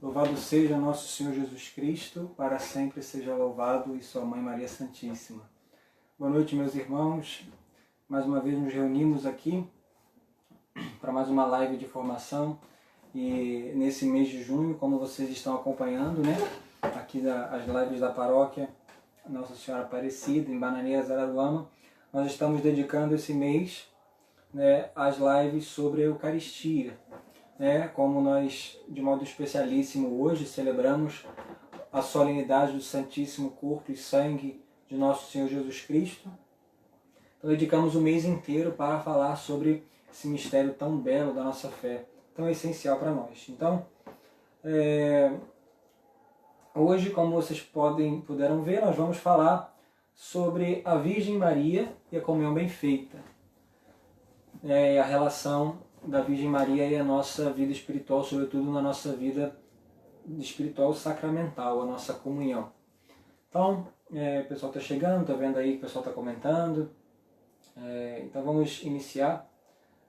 Louvado seja nosso Senhor Jesus Cristo, para sempre seja louvado, e sua Mãe Maria Santíssima. Boa noite, meus irmãos. Mais uma vez nos reunimos aqui para mais uma live de formação. E nesse mês de junho, como vocês estão acompanhando, né? Aqui as lives da paróquia Nossa Senhora Aparecida, em Bananeiras, Araruama, nós estamos dedicando esse mês, né, às lives sobre a Eucaristia. Como nós, de modo especialíssimo, hoje celebramos a solenidade do Santíssimo Corpo e Sangue de Nosso Senhor Jesus Cristo, então dedicamos o mês inteiro para falar sobre esse mistério tão belo da nossa fé, tão essencial para nós. Então, hoje, como vocês puderam ver, nós vamos falar sobre a Virgem Maria e a comunhão bem feita, a relação da Virgem Maria e a nossa vida espiritual, sobretudo na nossa vida espiritual sacramental, a nossa comunhão. Então, o pessoal está chegando, está vendo aí que o pessoal está comentando. Então vamos iniciar,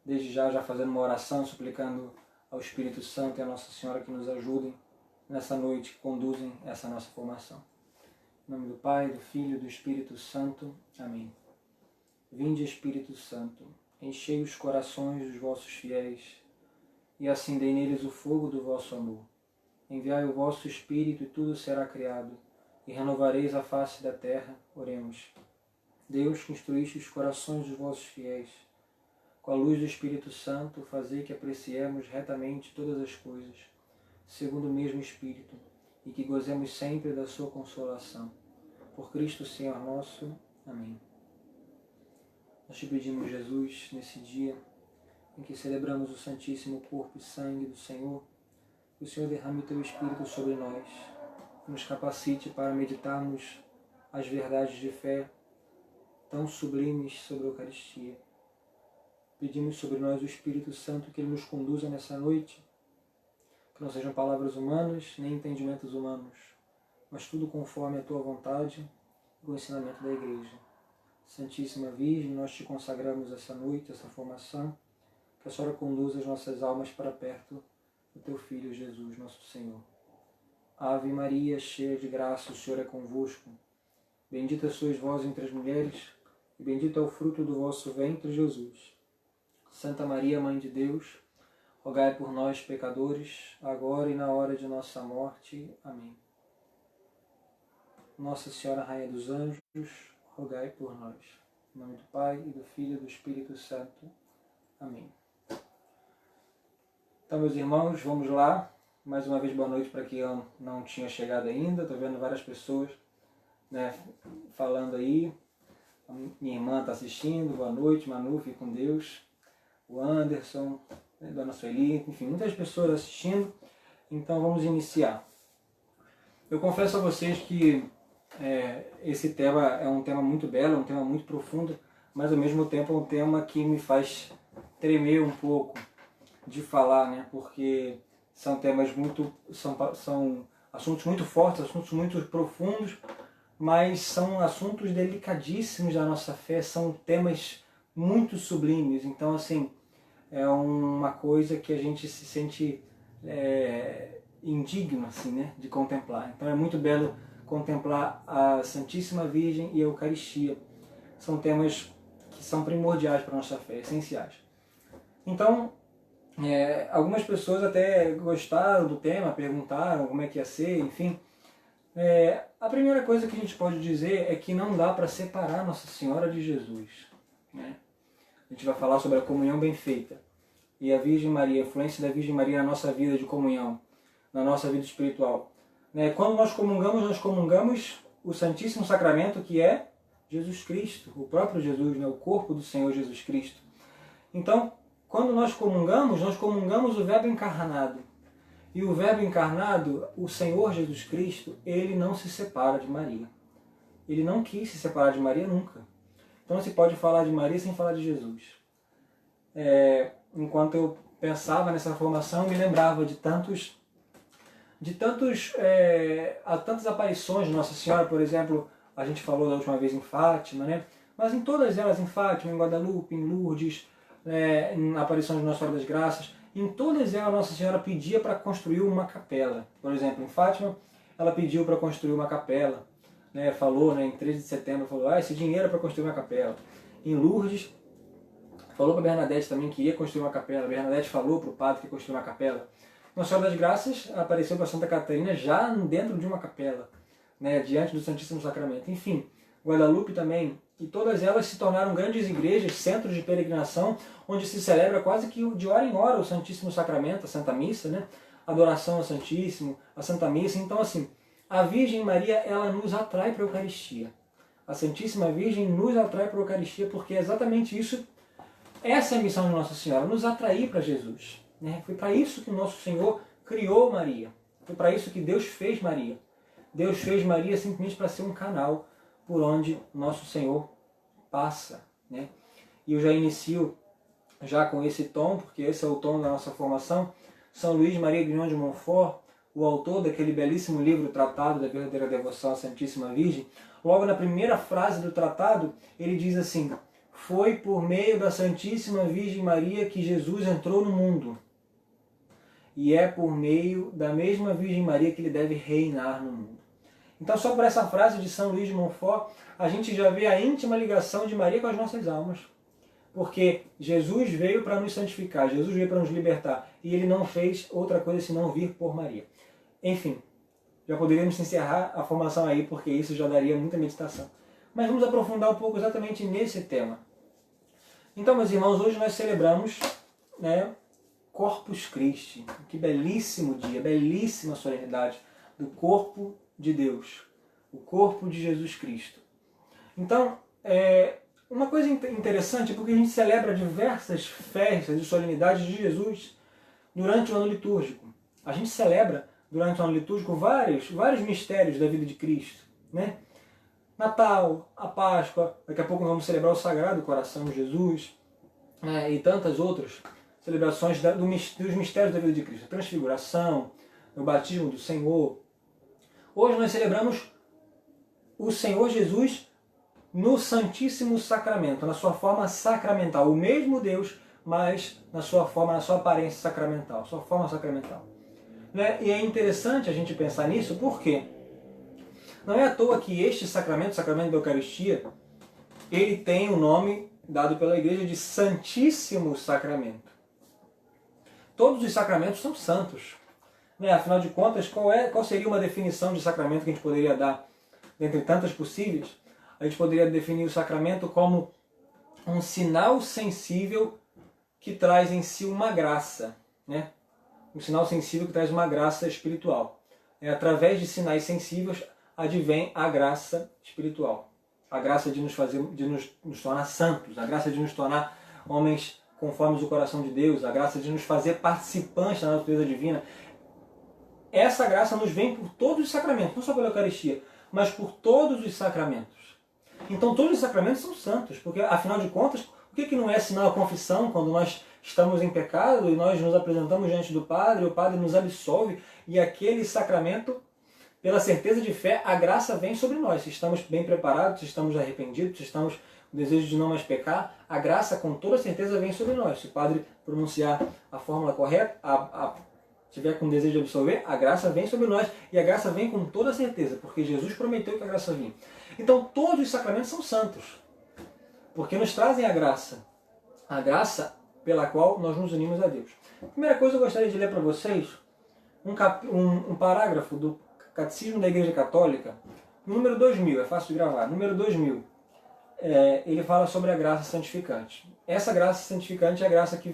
desde já fazendo uma oração, suplicando ao Espírito Santo e a Nossa Senhora que nos ajudem nessa noite, que conduzem essa nossa formação. Em nome do Pai, do Filho e do Espírito Santo. Amém. Vinde, Espírito Santo, enchei os corações dos vossos fiéis e acendei neles o fogo do vosso amor. Enviai o vosso Espírito e tudo será criado, e renovareis a face da terra. Oremos. Deus, que instruíste os corações dos vossos fiéis, com a luz do Espírito Santo, fazei que apreciemos retamente todas as coisas, segundo o mesmo Espírito, e que gozemos sempre da sua consolação. Por Cristo Senhor nosso. Amém. Nós te pedimos, Jesus, nesse dia em que celebramos o Santíssimo Corpo e Sangue do Senhor, que o Senhor derrame o teu Espírito sobre nós, nos capacite para meditarmos as verdades de fé tão sublimes sobre a Eucaristia. Pedimos sobre nós o Espírito Santo que Ele nos conduza nessa noite, que não sejam palavras humanas, nem entendimentos humanos, mas tudo conforme a tua vontade e o ensinamento da Igreja. Santíssima Virgem, nós te consagramos essa noite, essa formação, que a Senhora conduza as nossas almas para perto do teu Filho Jesus, nosso Senhor. Ave Maria, cheia de graça, o Senhor é convosco. Bendita sois vós entre as mulheres, e bendito é o fruto do vosso ventre, Jesus. Santa Maria, Mãe de Deus, rogai por nós, pecadores, agora e na hora de nossa morte. Amém. Nossa Senhora, Rainha dos Anjos, rogai por nós. Em nome do Pai, e do Filho e do Espírito Santo. Amém. Então, meus irmãos, vamos lá. Mais uma vez, boa noite para quem eu não tinha chegado ainda. Estou vendo várias pessoas, falando aí. A minha irmã está assistindo. Boa noite, Manu, fique com Deus. O Anderson, Dona Sueli, enfim, muitas pessoas assistindo. Então, vamos iniciar. Eu confesso a vocês que esse tema é um tema muito belo, é um tema muito profundo, mas ao mesmo tempo é um tema que me faz tremer um pouco de falar, porque são temas são assuntos muito fortes, assuntos muito profundos, mas são assuntos delicadíssimos da nossa fé, são temas muito sublimes. Então, assim, é uma coisa que a gente se sente indigno, assim, de contemplar. Então é muito belo contemplar a Santíssima Virgem e a Eucaristia. São temas que são primordiais para a nossa fé, essenciais. Então, algumas pessoas até gostaram do tema, perguntaram como é que ia ser, enfim. A primeira coisa que a gente pode dizer é que não dá para separar Nossa Senhora de Jesus. A gente vai falar sobre a comunhão bem feita. E a Virgem Maria, a influência da Virgem Maria na nossa vida de comunhão, na nossa vida espiritual. Quando nós comungamos o Santíssimo Sacramento, que é Jesus Cristo, o próprio Jesus, o corpo do Senhor Jesus Cristo. Então, quando nós comungamos o Verbo encarnado. E o Verbo encarnado, o Senhor Jesus Cristo, ele não se separa de Maria. Ele não quis se separar de Maria nunca. Então não se pode falar de Maria sem falar de Jesus. Enquanto eu pensava nessa formação, eu me lembrava de tantas aparições de Nossa Senhora. Por exemplo, a gente falou da última vez em Fátima, mas em todas elas, em Fátima, em Guadalupe, em Lourdes, em aparições de Nossa Senhora das Graças, Em todas elas, Nossa Senhora pedia para construir uma capela. Por exemplo, em Fátima, ela pediu para construir uma capela. Né, falou, né, em 13 de setembro, falou, esse dinheiro é para construir uma capela. Em Lourdes, falou para Bernadette também que ia construir uma capela. Bernadette falou para o padre que ia construir uma capela. Nossa Senhora das Graças apareceu para Santa Catarina já dentro de uma capela, né, diante do Santíssimo Sacramento. Enfim, Guadalupe também, e todas elas se tornaram grandes igrejas, centros de peregrinação, onde se celebra quase que de hora em hora o Santíssimo Sacramento, a Santa Missa, né, adoração ao Santíssimo, a Santa Missa. Então, assim, a Virgem Maria, ela nos atrai para a Eucaristia. A Santíssima Virgem nos atrai para a Eucaristia porque é exatamente isso, essa é a missão de Nossa Senhora, nos atrair para Jesus. Né? Foi para isso que o nosso Senhor criou Maria. Foi para isso que Deus fez Maria. Deus fez Maria simplesmente para ser um canal por onde nosso Senhor passa. Né? E eu já inicio já com esse tom, porque esse é o tom da nossa formação. São Luís Maria Grignon de Montfort, o autor daquele belíssimo livro Tratado da Verdadeira Devoção à Santíssima Virgem, logo na primeira frase do tratado, ele diz assim: foi por meio da Santíssima Virgem Maria que Jesus entrou no mundo. E é por meio da mesma Virgem Maria que ele deve reinar no mundo. Então, só por essa frase de São Luís de Montfort, a gente já vê a íntima ligação de Maria com as nossas almas. Porque Jesus veio para nos santificar, Jesus veio para nos libertar, e ele não fez outra coisa senão vir por Maria. Enfim, já poderíamos encerrar a formação aí, porque isso já daria muita meditação. Mas vamos aprofundar um pouco exatamente nesse tema. Então, meus irmãos, hoje nós celebramos, né, Corpus Christi. Que belíssimo dia, belíssima solenidade do corpo de Deus, o corpo de Jesus Cristo. Então, uma coisa interessante é porque a gente celebra diversas festas e solenidades de Jesus durante o ano litúrgico. A gente celebra durante o ano litúrgico vários mistérios da vida de Cristo. Né? Natal, a Páscoa, daqui a pouco nós vamos celebrar o Sagrado Coração de Jesus, né? E tantas outras celebrações dos mistérios da vida de Cristo. A Transfiguração, o batismo do Senhor. Hoje nós celebramos o Senhor Jesus no Santíssimo Sacramento, na sua forma sacramental. O mesmo Deus, mas na sua forma, na sua aparência sacramental, sua forma sacramental. Né? E é interessante a gente pensar nisso, porque não é à toa que este sacramento, o sacramento da Eucaristia, ele tem o nome dado pela Igreja de Santíssimo Sacramento. Todos os sacramentos são santos. Né? Afinal de contas, qual seria uma definição de sacramento que a gente poderia dar? Dentre tantas possíveis, a gente poderia definir o sacramento como um sinal sensível que traz em si uma graça. Né? Um sinal sensível que traz uma graça espiritual. Através de sinais sensíveis advém a graça espiritual. A graça de nos tornar santos, a graça de nos tornar homens conformes o coração de Deus, a graça de nos fazer participantes da natureza divina. Essa graça nos vem por todos os sacramentos, não só pela Eucaristia, mas por todos os sacramentos. Então todos os sacramentos são santos, porque afinal de contas, o que não é sinal a confissão quando nós estamos em pecado e nós nos apresentamos diante do Padre, o Padre nos absolve, e aquele sacramento, pela certeza de fé, a graça vem sobre nós. Se estamos bem preparados, se estamos arrependidos, se estamos com desejo de não mais pecar, a graça com toda certeza vem sobre nós. Se o Padre pronunciar a fórmula correta, tiver com desejo de absolver, a graça vem sobre nós, e a graça vem com toda certeza, porque Jesus prometeu que a graça vinha. Então todos os sacramentos são santos, porque nos trazem a graça pela qual nós nos unimos a Deus. Primeira coisa, eu gostaria de ler para vocês um parágrafo do Catecismo da Igreja Católica, número 2000, é fácil de gravar, número 2000. Ele fala sobre a graça santificante. Essa graça santificante é a graça que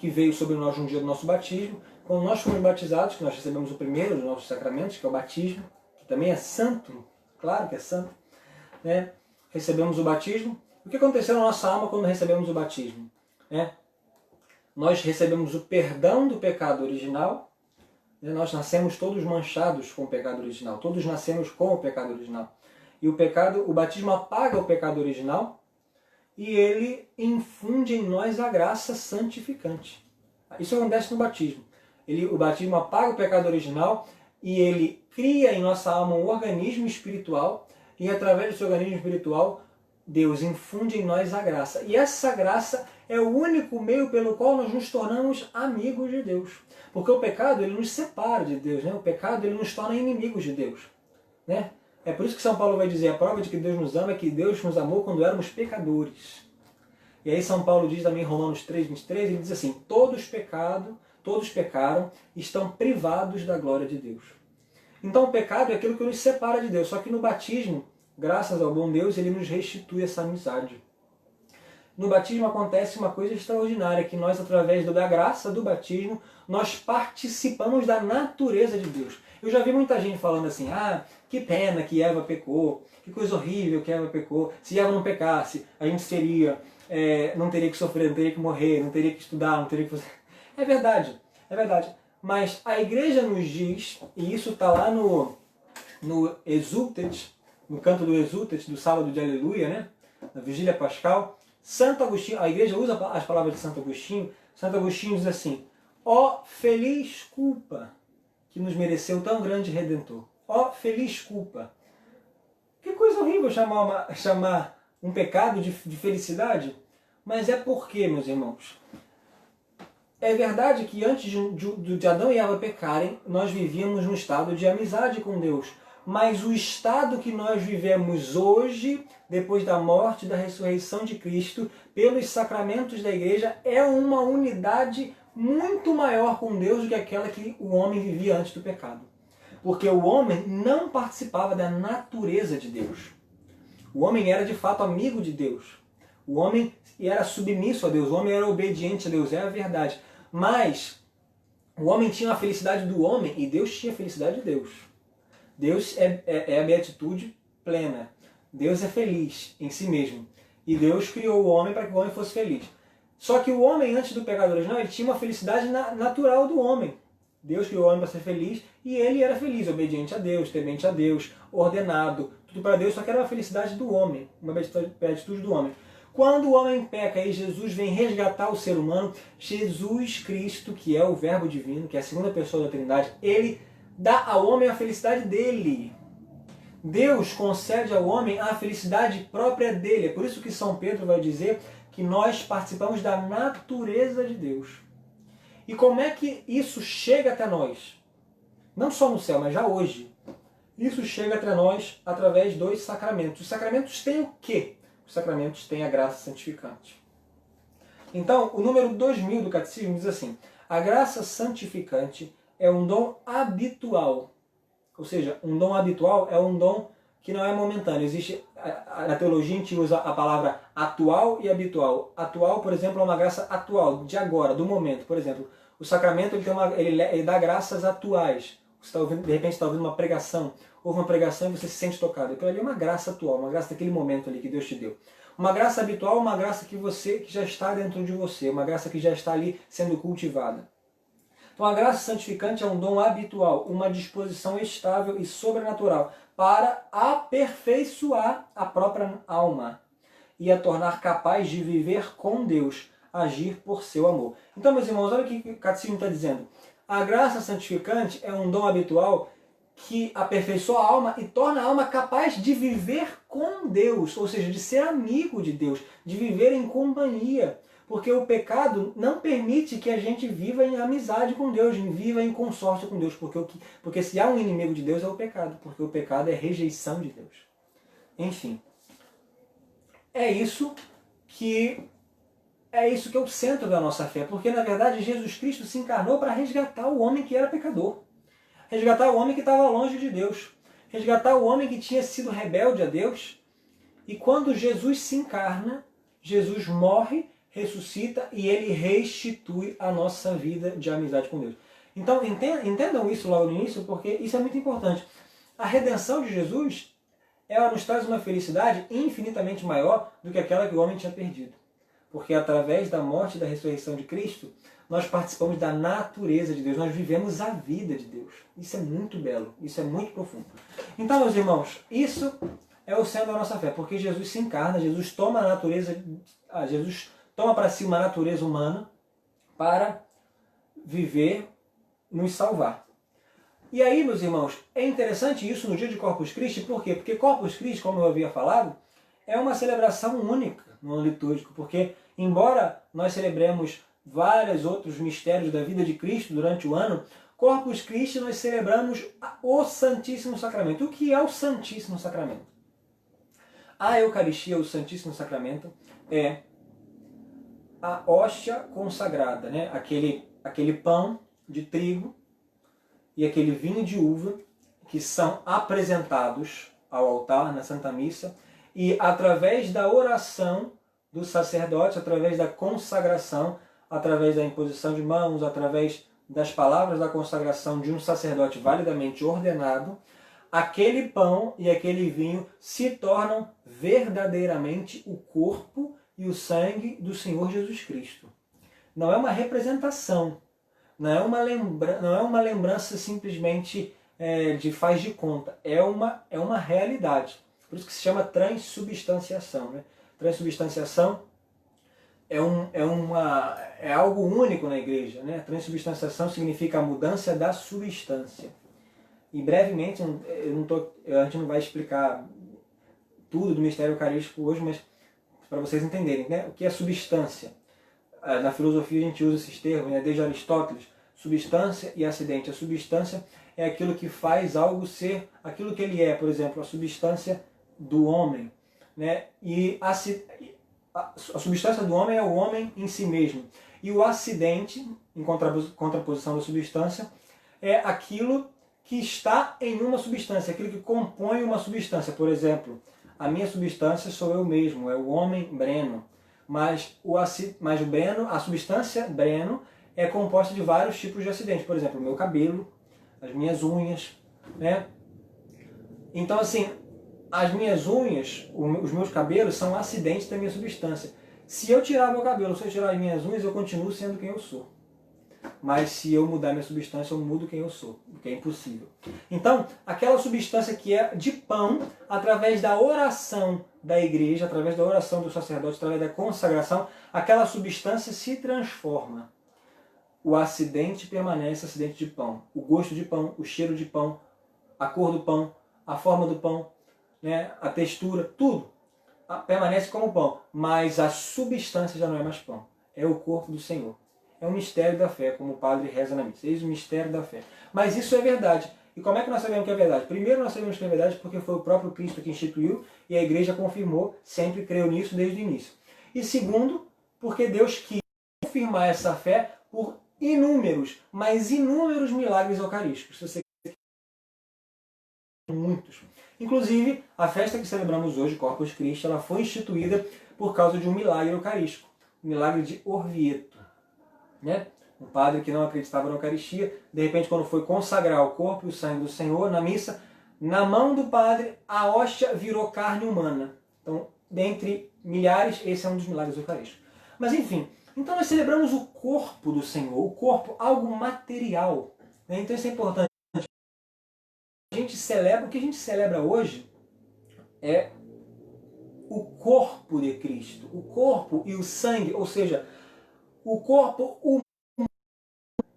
veio sobre nós no dia do nosso batismo. Quando nós fomos batizados, que nós recebemos o primeiro dos nossos sacramentos, que é o batismo, que também é santo, claro que é santo, né? Recebemos o batismo. O que aconteceu na nossa alma quando recebemos o batismo? Nós recebemos o perdão do pecado original. Nós nascemos todos manchados com o pecado original. Todos nascemos com o pecado original. E o batismo apaga o pecado original e ele infunde em nós a graça santificante. Isso acontece no batismo. O batismo apaga o pecado original e ele cria em nossa alma um organismo espiritual, e através desse organismo espiritual Deus infunde em nós a graça. E essa graça é o único meio pelo qual nós nos tornamos amigos de Deus. Porque o pecado, ele nos separa de Deus, né? O pecado, ele nos torna inimigos de Deus, né? É por isso que São Paulo vai dizer, a prova de que Deus nos ama é que Deus nos amou quando éramos pecadores. E aí São Paulo diz também em Romanos 3:23, ele diz assim, todos pecaram e estão privados da glória de Deus. Então o pecado é aquilo que nos separa de Deus, só que no batismo, graças ao bom Deus, ele nos restitui essa amizade. No batismo acontece uma coisa extraordinária, que nós, através da graça do batismo, nós participamos da natureza de Deus. Eu já vi muita gente falando assim, que pena que Eva pecou, que coisa horrível que Eva pecou. Se Eva não pecasse, a gente não teria que sofrer, não teria que morrer, não teria que estudar, não teria que fazer... É verdade, é verdade. Mas a igreja nos diz, e isso está lá no Exultet, no canto do Exultet, do sábado de Aleluia, né? Na Vigília Pascal, Santo Agostinho, a igreja usa as palavras de Santo Agostinho diz assim, ó feliz culpa que nos mereceu tão grande Redentor. Ó feliz culpa. Que coisa horrível chamar um pecado de felicidade, mas é porque, meus irmãos, é verdade que antes de Adão e Eva pecarem, nós vivíamos num estado de amizade com Deus. Mas o estado que nós vivemos hoje, depois da morte e da ressurreição de Cristo, pelos sacramentos da igreja, é uma unidade muito maior com Deus do que aquela que o homem vivia antes do pecado. Porque o homem não participava da natureza de Deus. O homem era de fato amigo de Deus. O homem era submisso a Deus, o homem era obediente a Deus, é a verdade. Mas o homem tinha a felicidade do homem e Deus tinha a felicidade de Deus. Deus é a beatitude plena. Deus é feliz em si mesmo. E Deus criou o homem para que o homem fosse feliz. Só que o homem, antes do pecado original, ele tinha uma felicidade natural do homem. Deus criou o homem para ser feliz e ele era feliz, obediente a Deus, temente a Deus, ordenado, tudo para Deus, só que era uma felicidade do homem, uma beatitude do homem. Quando o homem peca e Jesus vem resgatar o ser humano, Jesus Cristo, que é o Verbo divino, que é a segunda pessoa da Trindade, ele dá ao homem a felicidade dele. Deus concede ao homem a felicidade própria dele. É por isso que São Pedro vai dizer que nós participamos da natureza de Deus. E como é que isso chega até nós? Não só no céu, mas já hoje. Isso chega até nós através dos sacramentos. Os sacramentos têm o quê? Os sacramentos têm a graça santificante. Então, o número 2000 do Catecismo diz assim, a graça santificante é um dom habitual. Ou seja, um dom habitual é um dom que não é momentâneo. Existe, na teologia a gente usa a palavra atual e habitual. Atual, por exemplo, é uma graça atual, de agora, do momento. Por exemplo, o sacramento ele dá graças atuais. Você tá ouvindo, de repente está ouvindo uma pregação, houve uma pregação e você se sente tocado. Aquilo ali é uma graça atual, uma graça daquele momento ali que Deus te deu. Uma graça habitual é uma graça que já está dentro de você, uma graça que já está ali sendo cultivada. Então a graça santificante é um dom habitual, uma disposição estável e sobrenatural para aperfeiçoar a própria alma e a tornar capaz de viver com Deus, agir por seu amor. Então, meus irmãos, olha o que o Catecismo está dizendo. A graça santificante é um dom habitual que aperfeiçoa a alma e torna a alma capaz de viver com Deus, ou seja, de ser amigo de Deus, de viver em companhia. Porque o pecado não permite que a gente viva em amizade com Deus, viva em consórcio com Deus. Porque se há um inimigo de Deus é o pecado, porque o pecado é rejeição de Deus. Enfim, é isso que é o centro da nossa fé, porque na verdade Jesus Cristo se encarnou para resgatar o homem que era pecador, resgatar o homem que estava longe de Deus, resgatar o homem que tinha sido rebelde a Deus. E quando Jesus se encarna, Jesus morre, ressuscita e ele restitui a nossa vida de amizade com Deus. Então entendam isso logo no início, porque isso é muito importante. A redenção de Jesus, ela nos traz uma felicidade infinitamente maior do que aquela que o homem tinha perdido. Porque através da morte e da ressurreição de Cristo, nós participamos da natureza de Deus, nós vivemos a vida de Deus. Isso é muito belo, isso é muito profundo. Então, meus irmãos, isso é o centro da nossa fé, porque Jesus se encarna, Jesus toma a natureza, Jesus toma para si uma natureza humana para viver, nos salvar. E aí, meus irmãos, é interessante isso no dia de Corpus Christi, por quê? Porque Corpus Christi, como eu havia falado, é uma celebração única no ano litúrgico, porque Embora nós celebremos vários outros mistérios da vida de Cristo durante o ano, Corpus Christi nós celebramos o Santíssimo Sacramento. O que é o Santíssimo Sacramento? A Eucaristia, o Santíssimo Sacramento, é a hóstia consagrada, né? Aquele pão de trigo e aquele vinho de uva que são apresentados ao altar na Santa Missa e através da oração do sacerdote, através da consagração, através da imposição de mãos, através das palavras da consagração de um sacerdote validamente ordenado, aquele pão e aquele vinho se tornam verdadeiramente o corpo e o sangue do Senhor Jesus Cristo. Não é uma representação, não é uma lembrança simplesmente de faz de conta, é uma realidade. Por isso que se chama transubstanciação, né? Transubstanciação é algo único na igreja, né? Transubstanciação significa a mudança da substância. E brevemente, a gente não vai explicar tudo do mistério eucarístico hoje, mas para vocês entenderem, né? O que é substância. Na filosofia a gente usa esses termos, né? Desde Aristóteles, substância e acidente. A substância é aquilo que faz algo ser aquilo que ele é, por exemplo, a substância do homem, né? E a substância do homem é o homem em si mesmo. E o acidente, em contraposição da substância, é aquilo que está em uma substância, aquilo que compõe uma substância. Por exemplo, a minha substância sou eu mesmo, é o homem Breno. Mas o Breno, a substância Breno é composta de vários tipos de acidentes. Por exemplo, o meu cabelo, as minhas unhas, né? Então, assim, as minhas unhas, os meus cabelos são acidentes da minha substância. Se eu tirar meu cabelo, se eu tirar as minhas unhas, eu continuo sendo quem eu sou. Mas se eu mudar minha substância, eu mudo quem eu sou, o que é impossível. Então, aquela substância que é de pão, através da oração da igreja, através da oração do sacerdote, através da consagração, aquela substância se transforma. O acidente permanece acidente de pão. O gosto de pão, o cheiro de pão, a cor do pão, a forma do pão, né, a textura, tudo permanece como pão. Mas a substância já não é mais pão. É o corpo do Senhor. É o mistério da fé, como o padre reza na missa. Eis o mistério da fé. Mas isso é verdade. E como é que nós sabemos que é verdade? Primeiro, nós sabemos que é verdade porque foi o próprio Cristo que instituiu e a igreja confirmou, sempre creu nisso desde o início. E segundo, porque Deus quis confirmar essa fé por inúmeros, mas inúmeros milagres eucarísticos. Se você muitos. Inclusive, a festa que celebramos hoje, Corpus Christi, ela foi instituída por causa de um milagre eucarístico. O milagre de Orvieto. Né? Um padre que não acreditava na Eucaristia, de repente, quando foi consagrar o corpo e o sangue do Senhor na missa, na mão do padre, a hóstia virou carne humana. Então, dentre milhares, esse é um dos milagres eucarísticos. Mas, enfim, então nós celebramos o corpo do Senhor, o corpo, algo material. Né? Então, isso é importante. O que a gente celebra hoje é o corpo de Cristo. O corpo e o sangue, ou seja, o corpo humano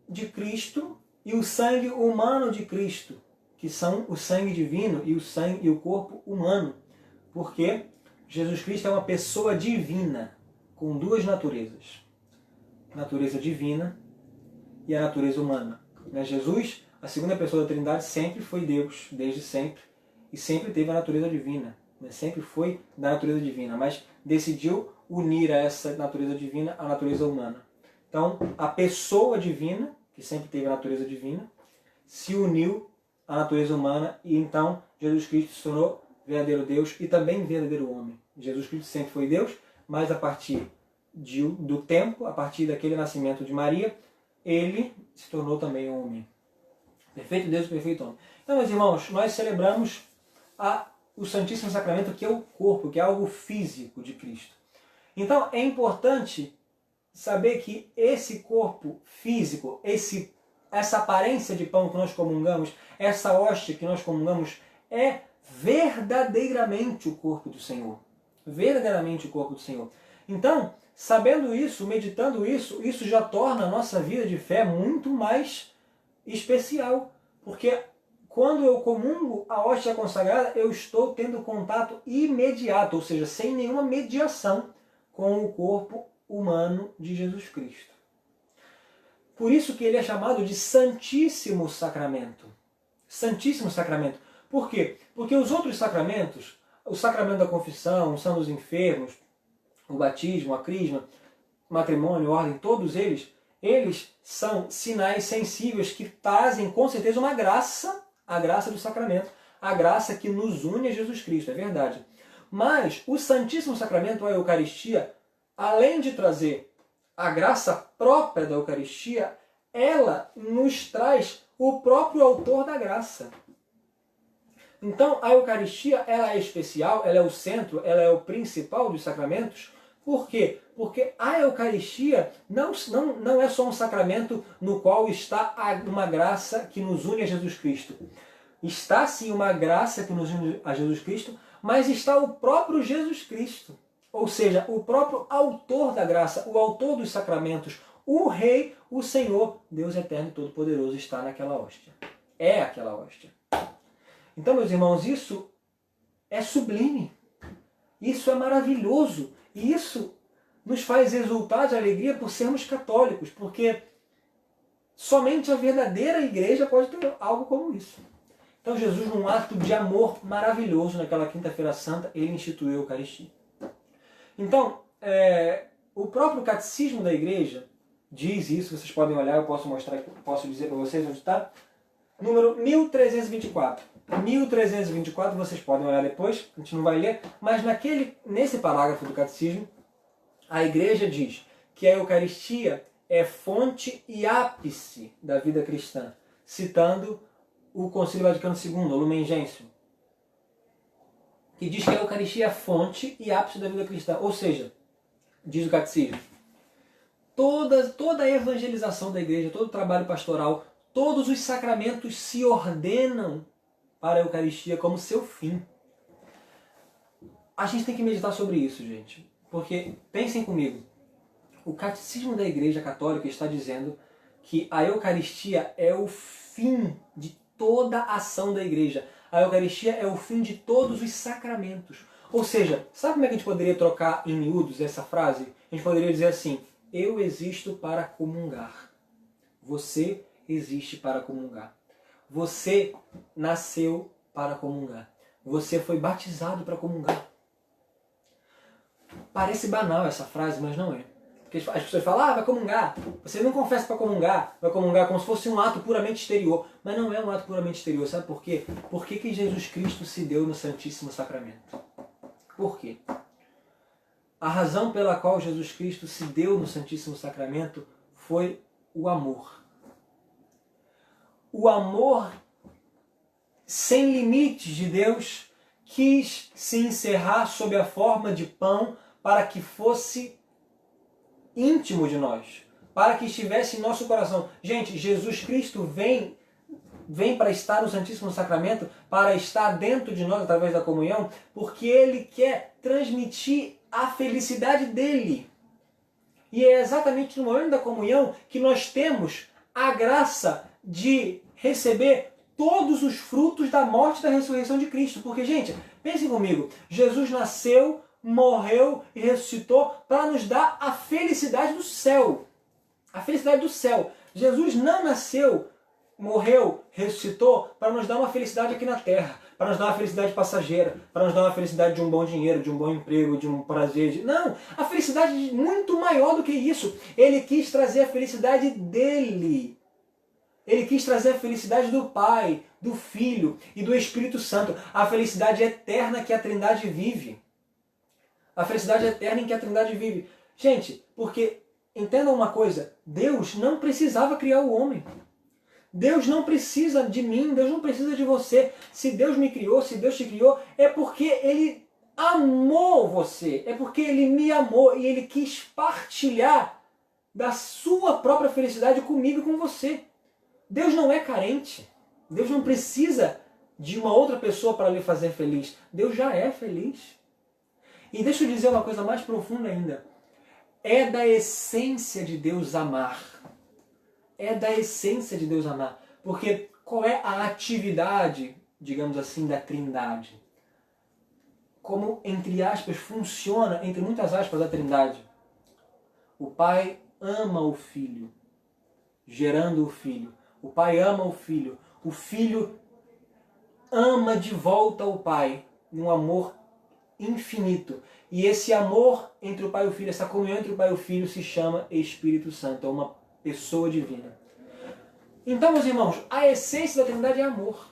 de Cristo e o sangue humano de Cristo, que são o sangue divino e o corpo humano. Porque Jesus Cristo é uma pessoa divina, com duas naturezas. A natureza divina e a natureza humana. Jesus, a segunda pessoa da Trindade, sempre foi Deus, desde sempre, e sempre teve a natureza divina. Sempre foi da natureza divina, mas decidiu unir a essa natureza divina à natureza humana. Então, a pessoa divina, que sempre teve a natureza divina, se uniu à natureza humana e então Jesus Cristo se tornou verdadeiro Deus e também verdadeiro homem. Jesus Cristo sempre foi Deus, mas a partir do tempo, a partir daquele nascimento de Maria, ele se tornou também homem. Perfeito Deus e perfeito homem. Então, meus irmãos, nós celebramos o Santíssimo Sacramento, que é o corpo, que é algo físico de Cristo. Então, é importante saber que esse corpo físico, essa aparência de pão que nós comungamos, essa hóstia que nós comungamos, é verdadeiramente o corpo do Senhor. Verdadeiramente o corpo do Senhor. Então, sabendo isso, meditando isso, isso já torna a nossa vida de fé muito mais especial. Porque quando eu comungo a hóstia consagrada, eu estou tendo contato imediato, ou seja, sem nenhuma mediação com o corpo humano de Jesus Cristo. Por isso que ele é chamado de Santíssimo Sacramento. Santíssimo Sacramento. Por quê? Porque os outros sacramentos, o sacramento da confissão, a unção dos enfermos, o batismo, a crisma, matrimônio, ordem, todos eles são sinais sensíveis que trazem com certeza uma graça, a graça do sacramento, a graça que nos une a Jesus Cristo, é verdade. Mas o Santíssimo Sacramento, a Eucaristia, além de trazer a graça própria da Eucaristia, ela nos traz o próprio autor da graça. Então a Eucaristia ela é especial, ela é o centro, ela é o principal dos sacramentos. Por quê? Porque a Eucaristia não é só um sacramento no qual está uma graça que nos une a Jesus Cristo. Está sim uma graça que nos une a Jesus Cristo, mas está o próprio Jesus Cristo. Ou seja, o próprio autor da graça, o autor dos sacramentos, o Rei, o Senhor, Deus Eterno e Todo-Poderoso está naquela hóstia. É aquela hóstia. Então, meus irmãos, isso é sublime. Isso é maravilhoso. E isso nos faz exultar de alegria por sermos católicos, porque somente a verdadeira igreja pode ter algo como isso. Então Jesus, num ato de amor maravilhoso, naquela quinta-feira santa, ele instituiu a Eucaristia. Então, o próprio catecismo da igreja diz isso, vocês podem olhar, eu posso mostrar, posso dizer para vocês onde está. Número 1324. 1324, vocês podem olhar depois, a gente não vai ler, mas nesse parágrafo do catecismo, a igreja diz que a Eucaristia é fonte e ápice da vida cristã, citando o Concílio Vaticano II, o Lumen Gentium, que diz que a Eucaristia é fonte e ápice da vida cristã. Ou seja, diz o catecismo, toda a evangelização da igreja, todo o trabalho pastoral, todos os sacramentos se ordenam para a Eucaristia como seu fim. A gente tem que meditar sobre isso, gente. Porque, pensem comigo, o Catecismo da Igreja Católica está dizendo que a Eucaristia é o fim de toda a ação da Igreja. A Eucaristia é o fim de todos os sacramentos. Ou seja, sabe como é que a gente poderia trocar em miúdos essa frase? A gente poderia dizer assim, eu existo para comungar. Você existe para comungar. Você nasceu para comungar. Você foi batizado para comungar. Parece banal essa frase, mas não é. Porque as pessoas falam, vai comungar. Você não confessa para comungar. Vai comungar como se fosse um ato puramente exterior. Mas não é um ato puramente exterior. Sabe por quê? Por que Jesus Cristo se deu no Santíssimo Sacramento? Por quê? A razão pela qual Jesus Cristo se deu no Santíssimo Sacramento foi o amor. O amor sem limites de Deus quis se encerrar sob a forma de pão para que fosse íntimo de nós, para que estivesse em nosso coração. Gente, Jesus Cristo vem para estar no Santíssimo Sacramento, para estar dentro de nós através da comunhão, porque Ele quer transmitir a felicidade dEle. E é exatamente no momento da comunhão que nós temos a graça de receber todos os frutos da morte e da ressurreição de Cristo. Porque, gente, pensem comigo, Jesus nasceu, morreu e ressuscitou para nos dar a felicidade do céu. A felicidade do céu. Jesus não nasceu, morreu, ressuscitou para nos dar uma felicidade aqui na terra, para nos dar uma felicidade passageira, para nos dar uma felicidade de um bom dinheiro, de um bom emprego, de um prazer. Não, a felicidade é muito maior do que isso. Ele quis trazer a felicidade dele. Ele quis trazer a felicidade do Pai, do Filho e do Espírito Santo. A felicidade eterna que a Trindade vive. A felicidade eterna em que a Trindade vive. Gente, porque, entendam uma coisa, Deus não precisava criar o homem. Deus não precisa de mim, Deus não precisa de você. Se Deus me criou, se Deus te criou, é porque Ele amou você. É porque Ele me amou e Ele quis partilhar da sua própria felicidade comigo e com você. Deus não é carente. Deus não precisa de uma outra pessoa para lhe fazer feliz. Deus já é feliz. E deixa eu dizer uma coisa mais profunda ainda. É da essência de Deus amar. É da essência de Deus amar. Porque qual é a atividade, digamos assim, da Trindade? Como, entre aspas, funciona, entre muitas aspas, a Trindade? O Pai ama o Filho, gerando o Filho. O Pai ama o Filho. O Filho ama de volta o Pai, num amor infinito. E esse amor entre o Pai e o Filho, essa comunhão entre o Pai e o Filho se chama Espírito Santo, é uma pessoa divina. Então, meus irmãos, a essência da Trindade é amor.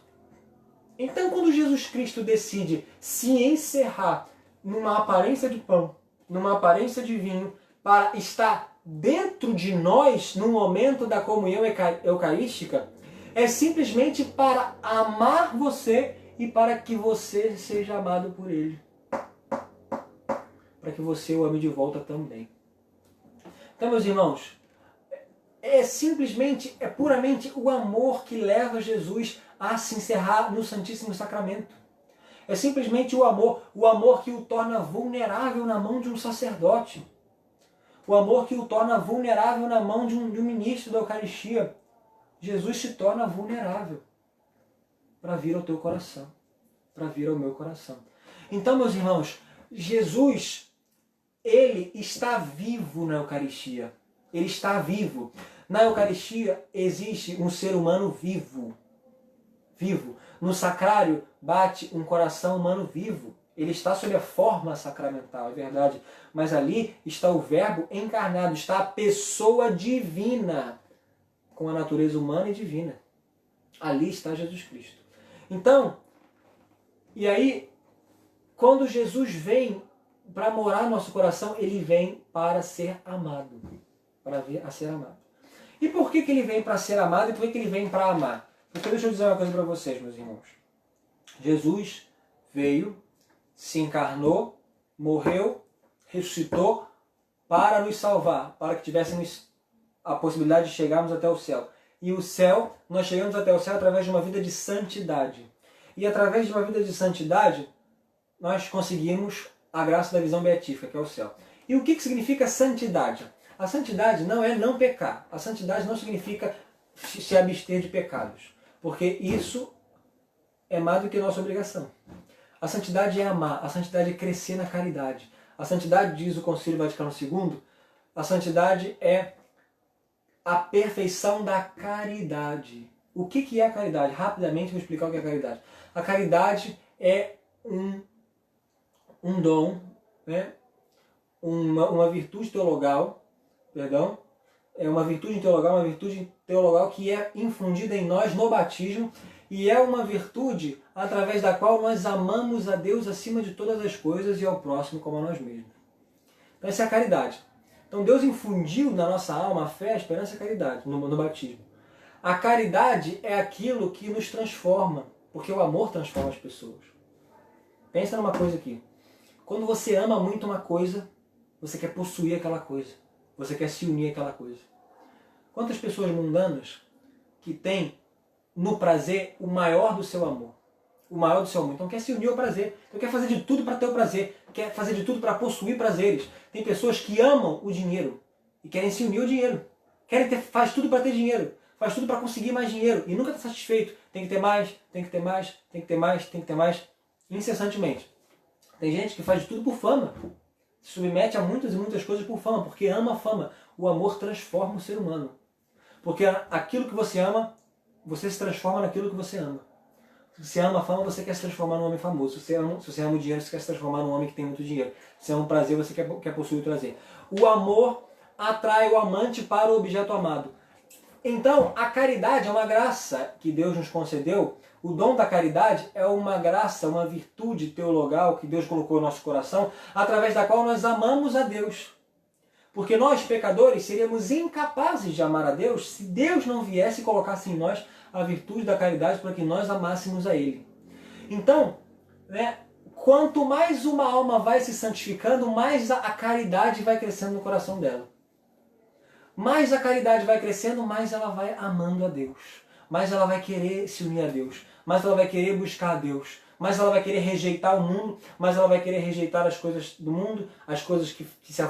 Então, quando Jesus Cristo decide se encerrar numa aparência de pão, numa aparência de vinho, para estar dentro de nós no momento da comunhão eucarística, é simplesmente para amar você e para que você seja amado por Ele. Para que você o ame de volta também. Então, meus irmãos, é puramente o amor que leva Jesus a se encerrar no Santíssimo Sacramento. É simplesmente o amor que o torna vulnerável na mão de um sacerdote. O amor que o torna vulnerável na mão de um ministro da Eucaristia. Jesus se torna vulnerável para vir ao teu coração, para vir ao meu coração. Então, meus irmãos, Jesus, Ele está vivo na Eucaristia. Ele está vivo. Na Eucaristia existe um ser humano vivo. Vivo. No sacrário bate um coração humano vivo. Ele está sob a forma sacramental, é verdade. Mas ali está o Verbo encarnado, está a pessoa divina, com a natureza humana e divina. Ali está Jesus Cristo. Então, e aí, quando Jesus vem para morar no nosso coração, Ele vem para ser amado. Para vir a ser amado. E por que Ele vem para ser amado e por que Ele vem para amar? Porque deixa eu dizer uma coisa para vocês, meus irmãos. Jesus veio, se encarnou, morreu, ressuscitou para nos salvar, para que tivéssemos a possibilidade de chegarmos até o céu. E o céu, nós chegamos até o céu através de uma vida de santidade. E através de uma vida de santidade, nós conseguimos a graça da visão beatífica, que é o céu. E o que significa santidade? A santidade não é não pecar. A santidade não significa se abster de pecados. Porque isso é mais do que nossa obrigação. A santidade é amar, a santidade é crescer na caridade. A santidade, diz o Concílio Vaticano II, a santidade é a perfeição da caridade. O que é a caridade? Rapidamente vou explicar o que é a caridade. A caridade é um dom, né? uma virtude teologal, perdão, é uma virtude teologal que é infundida em nós no batismo e é uma virtude através da qual nós amamos a Deus acima de todas as coisas e ao próximo como a nós mesmos. Então essa é a caridade. Então Deus infundiu na nossa alma a fé, a esperança e a caridade no batismo. A caridade é aquilo que nos transforma, porque o amor transforma as pessoas. Pensa numa coisa aqui. Quando você ama muito uma coisa, você quer possuir aquela coisa. Você quer se unir àquela coisa. Quantas pessoas mundanas que têm no prazer o maior do seu amor? O maior do seu amor. Então quer se unir ao prazer. Então quer fazer de tudo para ter o prazer. Quer fazer de tudo para possuir prazeres. Tem pessoas que amam o dinheiro e querem se unir ao dinheiro. Faz tudo para ter dinheiro. Faz tudo para conseguir mais dinheiro. E nunca está satisfeito. Tem que ter mais, tem que ter mais, tem que ter mais, tem que ter mais. Incessantemente. Tem gente que faz de tudo por fama. Se submete a muitas e muitas coisas por fama, porque ama a fama. O amor transforma o ser humano. Porque aquilo que você ama, você se transforma naquilo que você ama. Se você ama a fama, você quer se transformar num homem famoso. Se você ama o dinheiro, você quer se transformar num homem que tem muito dinheiro. Se você ama o prazer, você quer possuir o prazer. O amor atrai o amante para o objeto amado. Então, a caridade é uma graça que Deus nos concedeu. O dom da caridade é uma graça, uma virtude teologal que Deus colocou no nosso coração, através da qual nós amamos a Deus. Porque nós, pecadores, seríamos incapazes de amar a Deus se Deus não viesse e colocasse em nós a virtude da caridade para que nós amássemos a Ele. Então, quanto mais uma alma vai se santificando, mais a caridade vai crescendo no coração dela. Mais a caridade vai crescendo, mais ela vai amando a Deus. Mais ela vai querer se unir a Deus. Mais ela vai querer buscar a Deus. Mais ela vai querer rejeitar o mundo. Mais ela vai querer rejeitar as coisas do mundo, as coisas que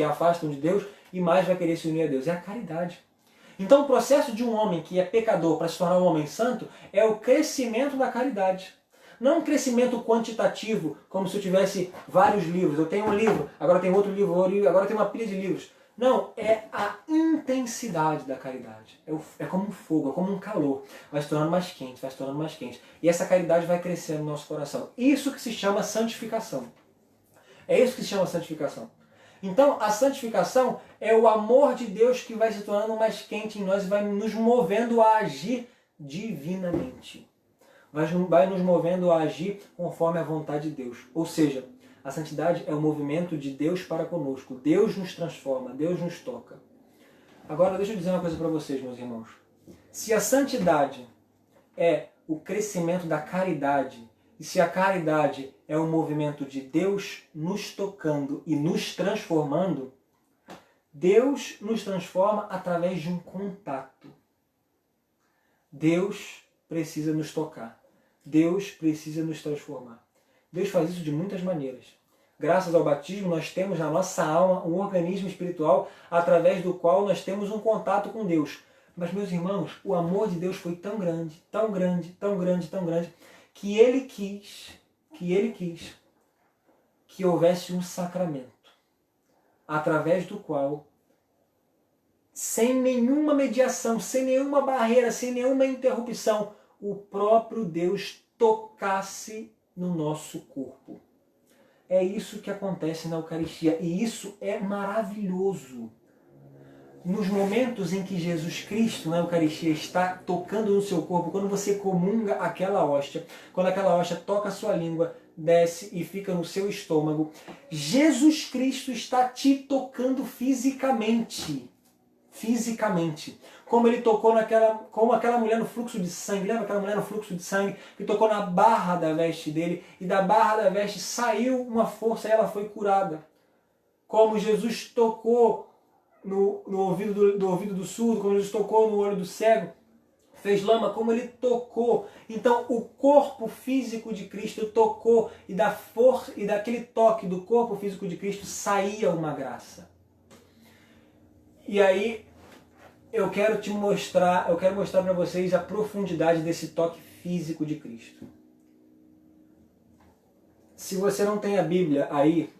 afastam de Deus. E mais vai querer se unir a Deus. É a caridade. Então o processo de um homem que é pecador para se tornar um homem santo é o crescimento da caridade. Não um crescimento quantitativo, como se eu tivesse vários livros. Eu tenho um livro, agora tenho outro livro, agora tenho uma pilha de livros. Não, é a intensidade da caridade. É como um fogo, é como um calor. Vai se tornando mais quente, vai se tornando mais quente. E essa caridade vai crescendo no nosso coração. Isso que se chama santificação. É isso que se chama santificação. Então, a santificação é o amor de Deus que vai se tornando mais quente em nós e vai nos movendo a agir divinamente. Vai nos movendo a agir conforme a vontade de Deus. Ou seja, a santidade é o movimento de Deus para conosco. Deus nos transforma, Deus nos toca. Agora, deixa eu dizer uma coisa para vocês, meus irmãos. Se a santidade é o crescimento da caridade, e se a caridade é o movimento de Deus nos tocando e nos transformando, Deus nos transforma através de um contato. Deus precisa nos tocar. Deus precisa nos transformar. Deus faz isso de muitas maneiras. Graças ao batismo, nós temos na nossa alma um organismo espiritual através do qual nós temos um contato com Deus. Mas, meus irmãos, o amor de Deus foi tão grande, tão grande, tão grande, tão grande, que Ele quis que houvesse um sacramento, através do qual, sem nenhuma mediação, sem nenhuma barreira, sem nenhuma interrupção, o próprio Deus tocasse no nosso corpo. É isso que acontece na Eucaristia, e isso é maravilhoso. Nos momentos em que Jesus Cristo na Eucaristia está tocando no seu corpo, quando você comunga aquela hóstia, quando aquela hóstia toca a sua língua, desce e fica no seu estômago, Jesus Cristo está te tocando fisicamente. Fisicamente. Como ele tocou como aquela mulher no fluxo de sangue. Lembra aquela mulher no fluxo de sangue que tocou na barra da veste dele e da barra da veste saiu uma força e ela foi curada. Como Jesus tocou no ouvido do surdo, como Jesus tocou no olho do cego, fez lama, como ele tocou. Então o corpo físico de Cristo tocou e da força e daquele toque do corpo físico de Cristo saía uma graça. E aí eu quero mostrar para vocês a profundidade desse toque físico de Cristo. Se você não tem a Bíblia aí,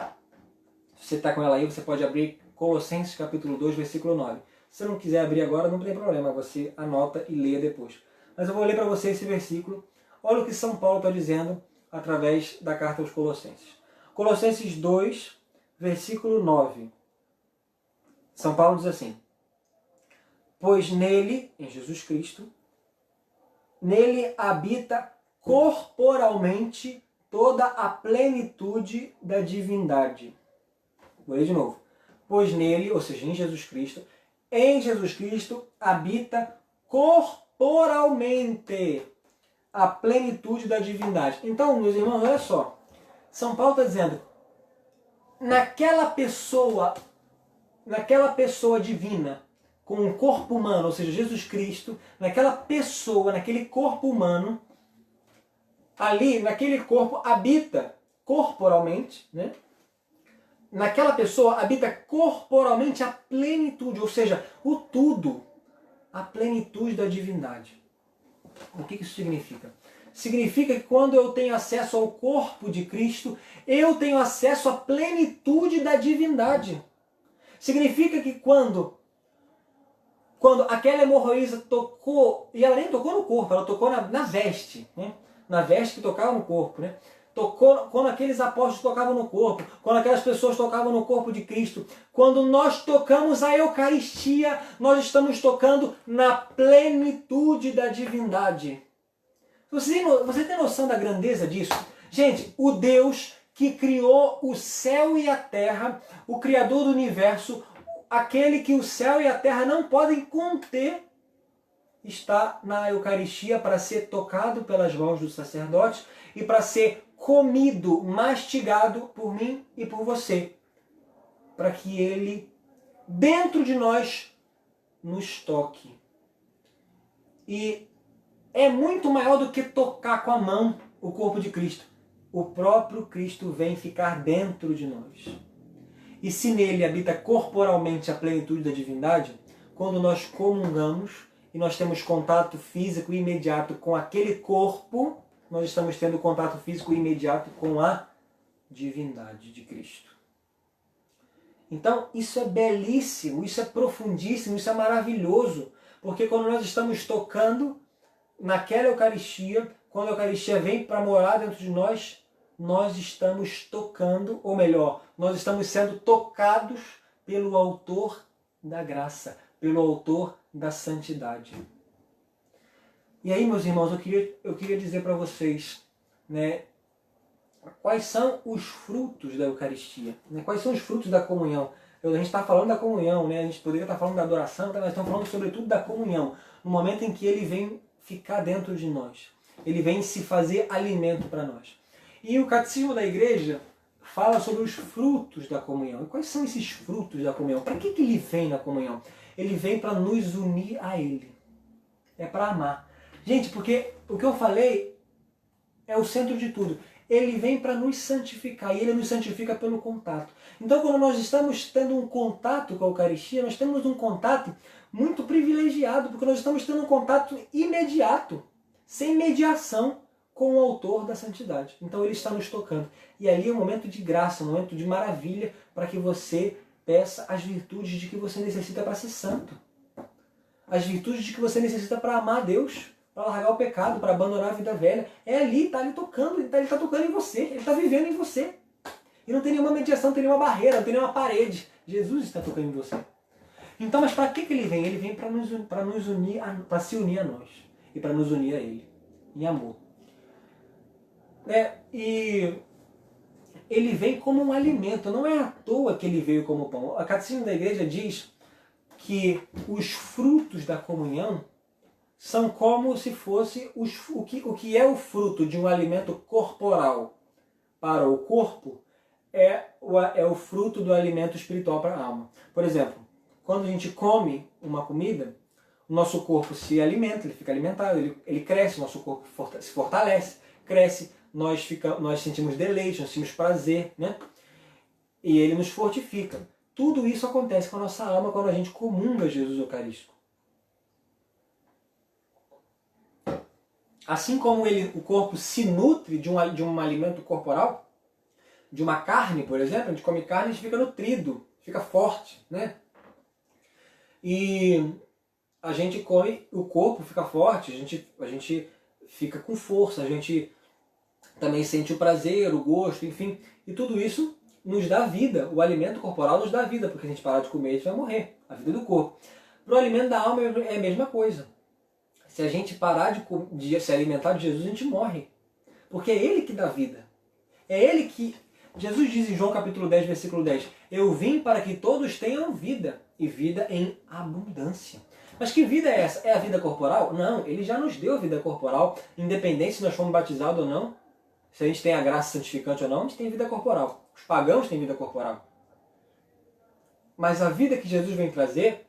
se você está com ela aí, você pode abrir Colossenses capítulo 2, versículo 9. Se você não quiser abrir agora, não tem problema, você anota e leia depois. Mas eu vou ler para você esse versículo. Olha o que São Paulo está dizendo através da carta aos Colossenses. Colossenses 2, versículo 9. São Paulo diz assim: pois nele, em Jesus Cristo, nele habita corporalmente toda a plenitude da divindade. Vou ler de novo. Pois nele, ou seja, em Jesus Cristo habita corporalmente a plenitude da divindade. Então, meus irmãos, olha só. São Paulo está dizendo, naquela pessoa divina, com um corpo humano, ou seja, Jesus Cristo, naquela pessoa, naquele corpo humano, ali, naquele corpo, habita corporalmente, né? Naquela pessoa habita corporalmente a plenitude, ou seja, o tudo, a plenitude da divindade. O que isso significa? Significa que quando eu tenho acesso ao corpo de Cristo, eu tenho acesso à plenitude da divindade. Significa que quando aquela hemorroísa tocou, e ela nem tocou no corpo, ela tocou na veste, né? Na veste que tocava no corpo, né? Tocou quando aqueles apóstolos tocavam no corpo, quando aquelas pessoas tocavam no corpo de Cristo. Quando nós tocamos a Eucaristia, nós estamos tocando na plenitude da divindade. Você tem noção da grandeza disso? Gente, o Deus que criou o céu e a terra, o Criador do universo, aquele que o céu e a terra não podem conter, está na Eucaristia para ser tocado pelas mãos dos sacerdotes e para ser comido, mastigado por mim e por você, para que ele, dentro de nós, nos toque. E é muito maior do que tocar com a mão o corpo de Cristo. O próprio Cristo vem ficar dentro de nós. E se nele habita corporalmente a plenitude da divindade, quando nós comungamos e nós temos contato físico imediato com aquele corpo, nós estamos tendo contato físico imediato com a divindade de Cristo. Então, isso é belíssimo, isso é profundíssimo, isso é maravilhoso, porque quando nós estamos tocando naquela Eucaristia, quando a Eucaristia vem para morar dentro de nós, nós estamos tocando, ou melhor, nós estamos sendo tocados pelo autor da graça, pelo autor da santidade. E aí, meus irmãos, eu queria dizer para vocês, né, quais são os frutos da Eucaristia, né, quais são os frutos da comunhão. A gente está falando da comunhão, né, a gente poderia estar falando da adoração, mas estamos falando sobretudo da comunhão, no momento em que ele vem ficar dentro de nós. Ele vem se fazer alimento para nós. E o Catecismo da Igreja fala sobre os frutos da comunhão. E quais são esses frutos da comunhão? Para que ele vem na comunhão? Ele vem para nos unir a Ele. É para amar. Gente, porque o que eu falei é o centro de tudo. Ele vem para nos santificar, e ele nos santifica pelo contato. Então, quando nós estamos tendo um contato com a Eucaristia, nós temos um contato muito privilegiado, porque nós estamos tendo um contato imediato, sem mediação, com o autor da santidade. Então ele está nos tocando. E ali é um momento de graça, um momento de maravilha, para que você peça as virtudes de que você necessita para ser santo. As virtudes de que você necessita para amar a Deus, para largar o pecado, para abandonar a vida velha. É ali, está ali tocando, ele está tocando em você, ele está vivendo em você. E não tem nenhuma mediação, não tem nenhuma barreira, não tem nenhuma parede. Jesus está tocando em você. Então, mas para que ele vem? Ele vem para nos unir, para se unir a nós. E para nos unir a Ele, em amor. E ele vem como um alimento, não é à toa que ele veio como pão. A Catecismo da Igreja diz que os frutos da comunhão são como se fosse o que é o fruto de um alimento corporal para o corpo, é o fruto do alimento espiritual para a alma. Por exemplo, quando a gente come uma comida, o nosso corpo se alimenta, ele fica alimentado, ele cresce, o nosso corpo se fortalece, cresce, nós sentimos deleite, nós sentimos prazer, né? E ele nos fortifica. Tudo isso acontece com a nossa alma quando a gente comunga Jesus Eucarístico. Assim como o corpo se nutre de um alimento corporal, de uma carne, por exemplo, a gente come carne e a gente fica nutrido, fica forte, né? E a gente come, o corpo fica forte, a gente fica com força, a gente também sente o prazer, o gosto, enfim. E tudo isso nos dá vida. O alimento corporal nos dá vida, porque se a gente parar de comer, a gente vai morrer. A vida do corpo. Para o alimento da alma é a mesma coisa. Se a gente parar de se alimentar de Jesus, a gente morre. Porque é Ele que dá vida. É Ele que... Jesus diz em João capítulo 10, versículo 10, eu vim para que todos tenham vida, e vida em abundância. Mas que vida é essa? É a vida corporal? Não, Ele já nos deu vida corporal, independente se nós fomos batizados ou não, se a gente tem a graça santificante ou não, a gente tem vida corporal. Os pagãos têm vida corporal. Mas a vida que Jesus vem trazer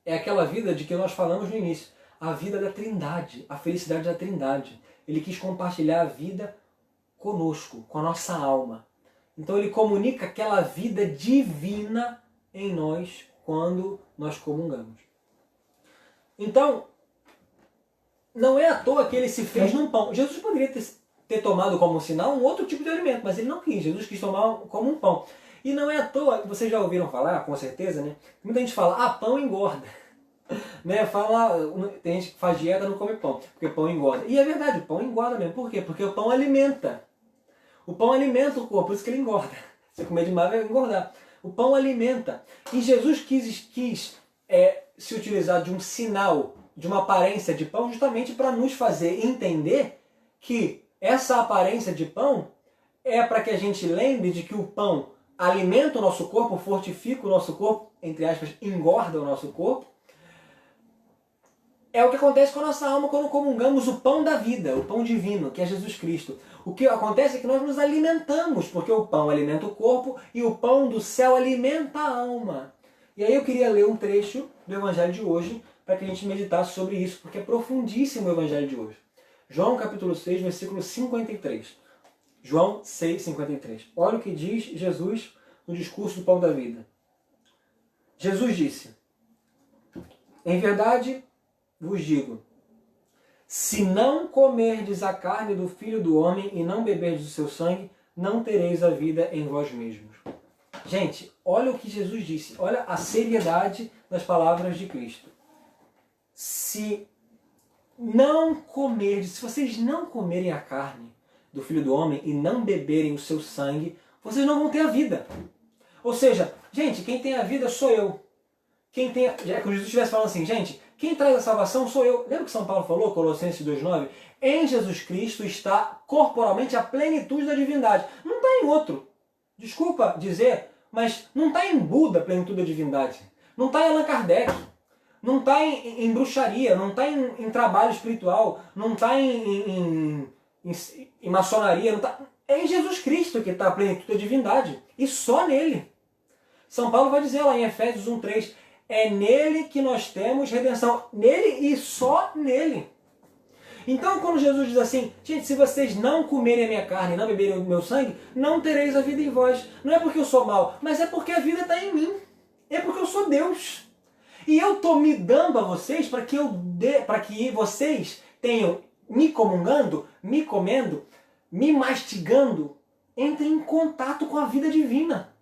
é aquela vida de que nós falamos no início, a vida da Trindade, a felicidade da Trindade. Ele quis compartilhar a vida conosco, com a nossa alma. Então ele comunica aquela vida divina em nós quando nós comungamos. Então, não é à toa que ele se fez num pão. Jesus poderia ter tomado como sinal um outro tipo de alimento, mas ele não quis. Jesus quis tomar como um pão. E não é à toa, vocês já ouviram falar, com certeza, né? Muita gente fala, pão engorda. Né? Tem gente que faz dieta e não come pão, porque pão engorda. E é verdade, o pão engorda mesmo. Por quê? Porque o pão alimenta. O pão alimenta o corpo, por isso que ele engorda. Se comer demais vai engordar. O pão alimenta. E Jesus quis se utilizar de um sinal, de uma aparência de pão, justamente para nos fazer entender que essa aparência de pão é para que a gente lembre de que o pão alimenta o nosso corpo, fortifica o nosso corpo, entre aspas, engorda o nosso corpo. É o que acontece com a nossa alma quando comungamos o pão da vida, o pão divino, que é Jesus Cristo. O que acontece é que nós nos alimentamos, porque o pão alimenta o corpo e o pão do céu alimenta a alma. E aí eu queria ler um trecho do Evangelho de hoje para que a gente meditasse sobre isso, porque é profundíssimo o Evangelho de hoje. João capítulo 6, versículo 53. João 6, 53. Olha o que diz Jesus no discurso do pão da vida. Jesus disse, em verdade vos digo, se não comerdes a carne do Filho do Homem e não beberdes o seu sangue, não tereis a vida em vós mesmos. Gente, olha o que Jesus disse, olha a seriedade das palavras de Cristo. Se vocês não comerem a carne do Filho do Homem e não beberem o seu sangue, vocês não vão ter a vida. Ou seja, gente, quem tem a vida sou eu. É como Jesus estivesse falando assim, gente, quem traz a salvação sou eu. Lembra que São Paulo falou, Colossenses 2,9? Em Jesus Cristo está corporalmente a plenitude da divindade. Não está em outro. Desculpa dizer, mas não está em Buda a plenitude da divindade. Não está em Allan Kardec. Não está em bruxaria. Não está em trabalho espiritual. Não está em maçonaria. Não tá... É em Jesus Cristo que está a plenitude da divindade. E só nele. São Paulo vai dizer lá em Efésios 1,3, é nele que nós temos redenção. Nele e só nele. Então quando Jesus diz assim, gente, se vocês não comerem a minha carne e não beberem o meu sangue, não tereis a vida em vós. Não é porque eu sou mau, mas é porque a vida está em mim. É porque eu sou Deus. E eu estou me dando a vocês para que vocês tenham me comungando, me comendo, me mastigando, entrem em contato com a vida divina.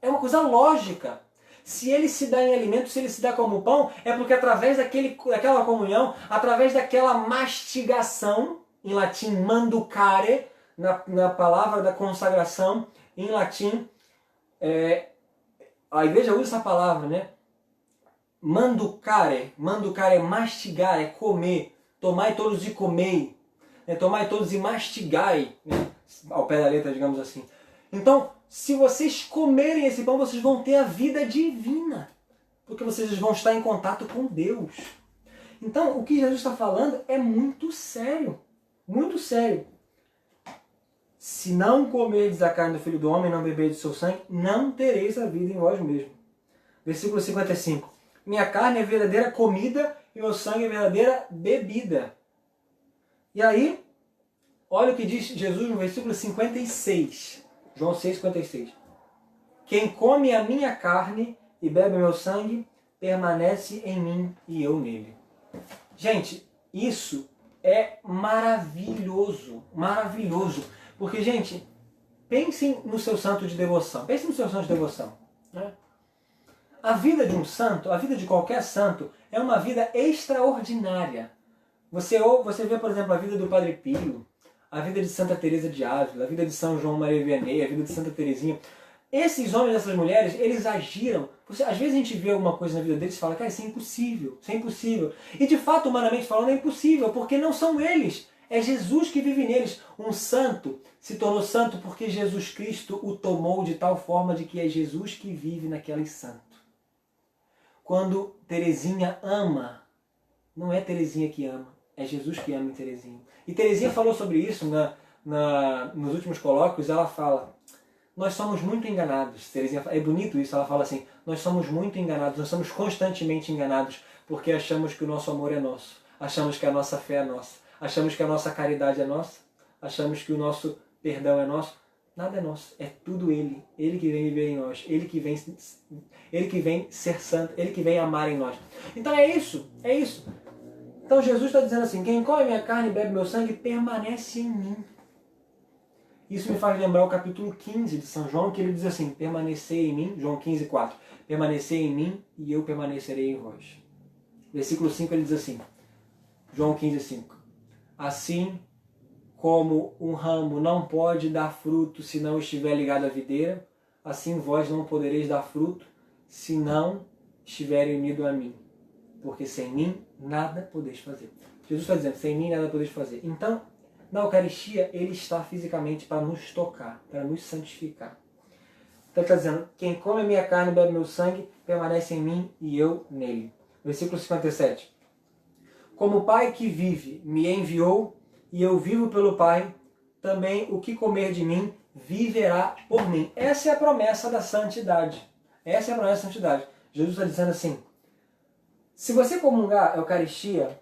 É uma coisa lógica. Se ele se dá em alimento, se ele se dá como pão, é porque através daquela comunhão, através daquela mastigação, em latim manducare, na palavra da consagração, em latim, a igreja usa essa palavra, né? Manducare é mastigar, é comer. Tomai todos e comei. Tomai todos e mastigai, né? Ao pé da letra, digamos assim. Então, se vocês comerem esse pão, vocês vão ter a vida divina. Porque vocês vão estar em contato com Deus. Então, o que Jesus está falando é muito sério. Muito sério. Se não comerdes a carne do Filho do Homem e não beberdes do seu sangue, não tereis a vida em vós mesmos. Versículo 55. Minha carne é verdadeira comida e meu sangue é verdadeira bebida. E aí, olha o que diz Jesus no versículo 56. João 6,56. Quem come a minha carne e bebe o meu sangue, permanece em mim e eu nele. Gente, isso é maravilhoso. Maravilhoso. Porque, gente, pensem no seu santo de devoção. Pensem no seu santo de devoção. Né? A vida de um santo, a vida de qualquer santo, é uma vida extraordinária. Você vê, por exemplo, a vida do Padre Pio, a vida de Santa Teresa de Ávila, a vida de São João Maria Vianney, a vida de Santa Teresinha. Esses homens e essas mulheres, eles agiram. Às vezes a gente vê alguma coisa na vida deles e fala, cara, isso é impossível, isso é impossível. E de fato, humanamente falando, é impossível, porque não são eles. É Jesus que vive neles. Um santo se tornou santo porque Jesus Cristo o tomou de tal forma de que é Jesus que vive naquele santo. Quando Teresinha ama, não é Teresinha que ama, é Jesus que ama em Teresinha. E Teresinha falou sobre isso nos últimos colóquios. Ela fala, nós somos muito enganados. Teresinha, é bonito isso, ela fala assim, nós somos muito enganados, nós somos constantemente enganados, porque achamos que o nosso amor é nosso, achamos que a nossa fé é nossa, achamos que a nossa caridade é nossa, achamos que o nosso perdão é nosso. Nada é nosso, é tudo Ele. Ele que vem viver em nós, Ele que vem ser santo, Ele que vem amar em nós. Então é isso, é isso. Então Jesus está dizendo assim, quem come minha carne e bebe meu sangue permanece em mim. Isso me faz lembrar o capítulo 15 de São João, que ele diz assim, permanecei em mim, João 15,4, permanecei em mim e eu permanecerei em vós. Versículo 5 ele diz assim, João 15,5, assim como um ramo não pode dar fruto se não estiver ligado à videira, assim vós não podereis dar fruto se não estiverem unidos a mim. Porque sem mim nada podeis fazer. Jesus está dizendo, sem mim nada podeis fazer. Então, na Eucaristia, Ele está fisicamente para nos tocar, para nos santificar. Então ele está dizendo, quem come a minha carne e bebe meu sangue, permanece em mim e eu nele. Versículo 57. Como o Pai que vive me enviou, e eu vivo pelo Pai, também o que comer de mim viverá por mim. Essa é a promessa da santidade. Essa é a promessa da santidade. Jesus está dizendo assim, se você comungar a Eucaristia,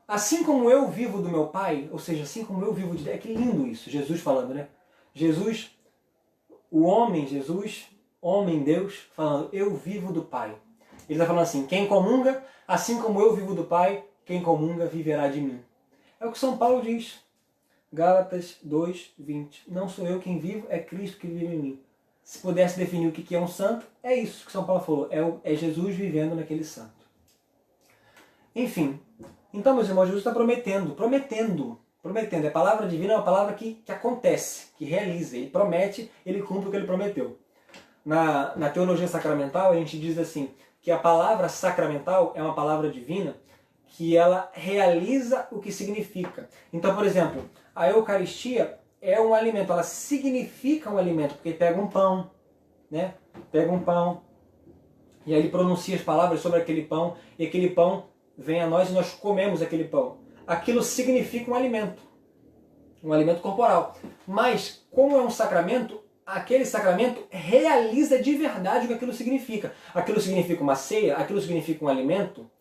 assim como eu vivo do meu Pai, ou seja, assim como eu vivo de Deus, que lindo isso, Jesus falando, né? Jesus, homem Deus, falando, eu vivo do Pai. Ele está falando assim, quem comunga, assim como eu vivo do Pai, quem comunga viverá de mim. É o que São Paulo diz. Gálatas 2:20. Não sou eu quem vivo, é Cristo que vive em mim. se pudesse definir o que é um santo, é isso que São Paulo falou, é Jesus vivendo naquele santo. Enfim, então, meus irmãos, Jesus está prometendo. A palavra divina é uma palavra que acontece, que realiza. Ele promete, ele cumpre o que ele prometeu. Na teologia sacramental, a gente diz assim, que a palavra sacramental é uma palavra divina que ela realiza o que significa. Então, por exemplo, a Eucaristia é um alimento, ela significa um alimento, porque pega um pão, né? Pega um pão, e aí ele pronuncia as palavras sobre aquele pão, e aquele pão vem a nós e nós comemos aquele pão. Aquilo significa um alimento corporal. Mas, como é um sacramento, aquele sacramento realiza de verdade o que aquilo significa. Aquilo significa uma ceia, aquilo significa um alimento,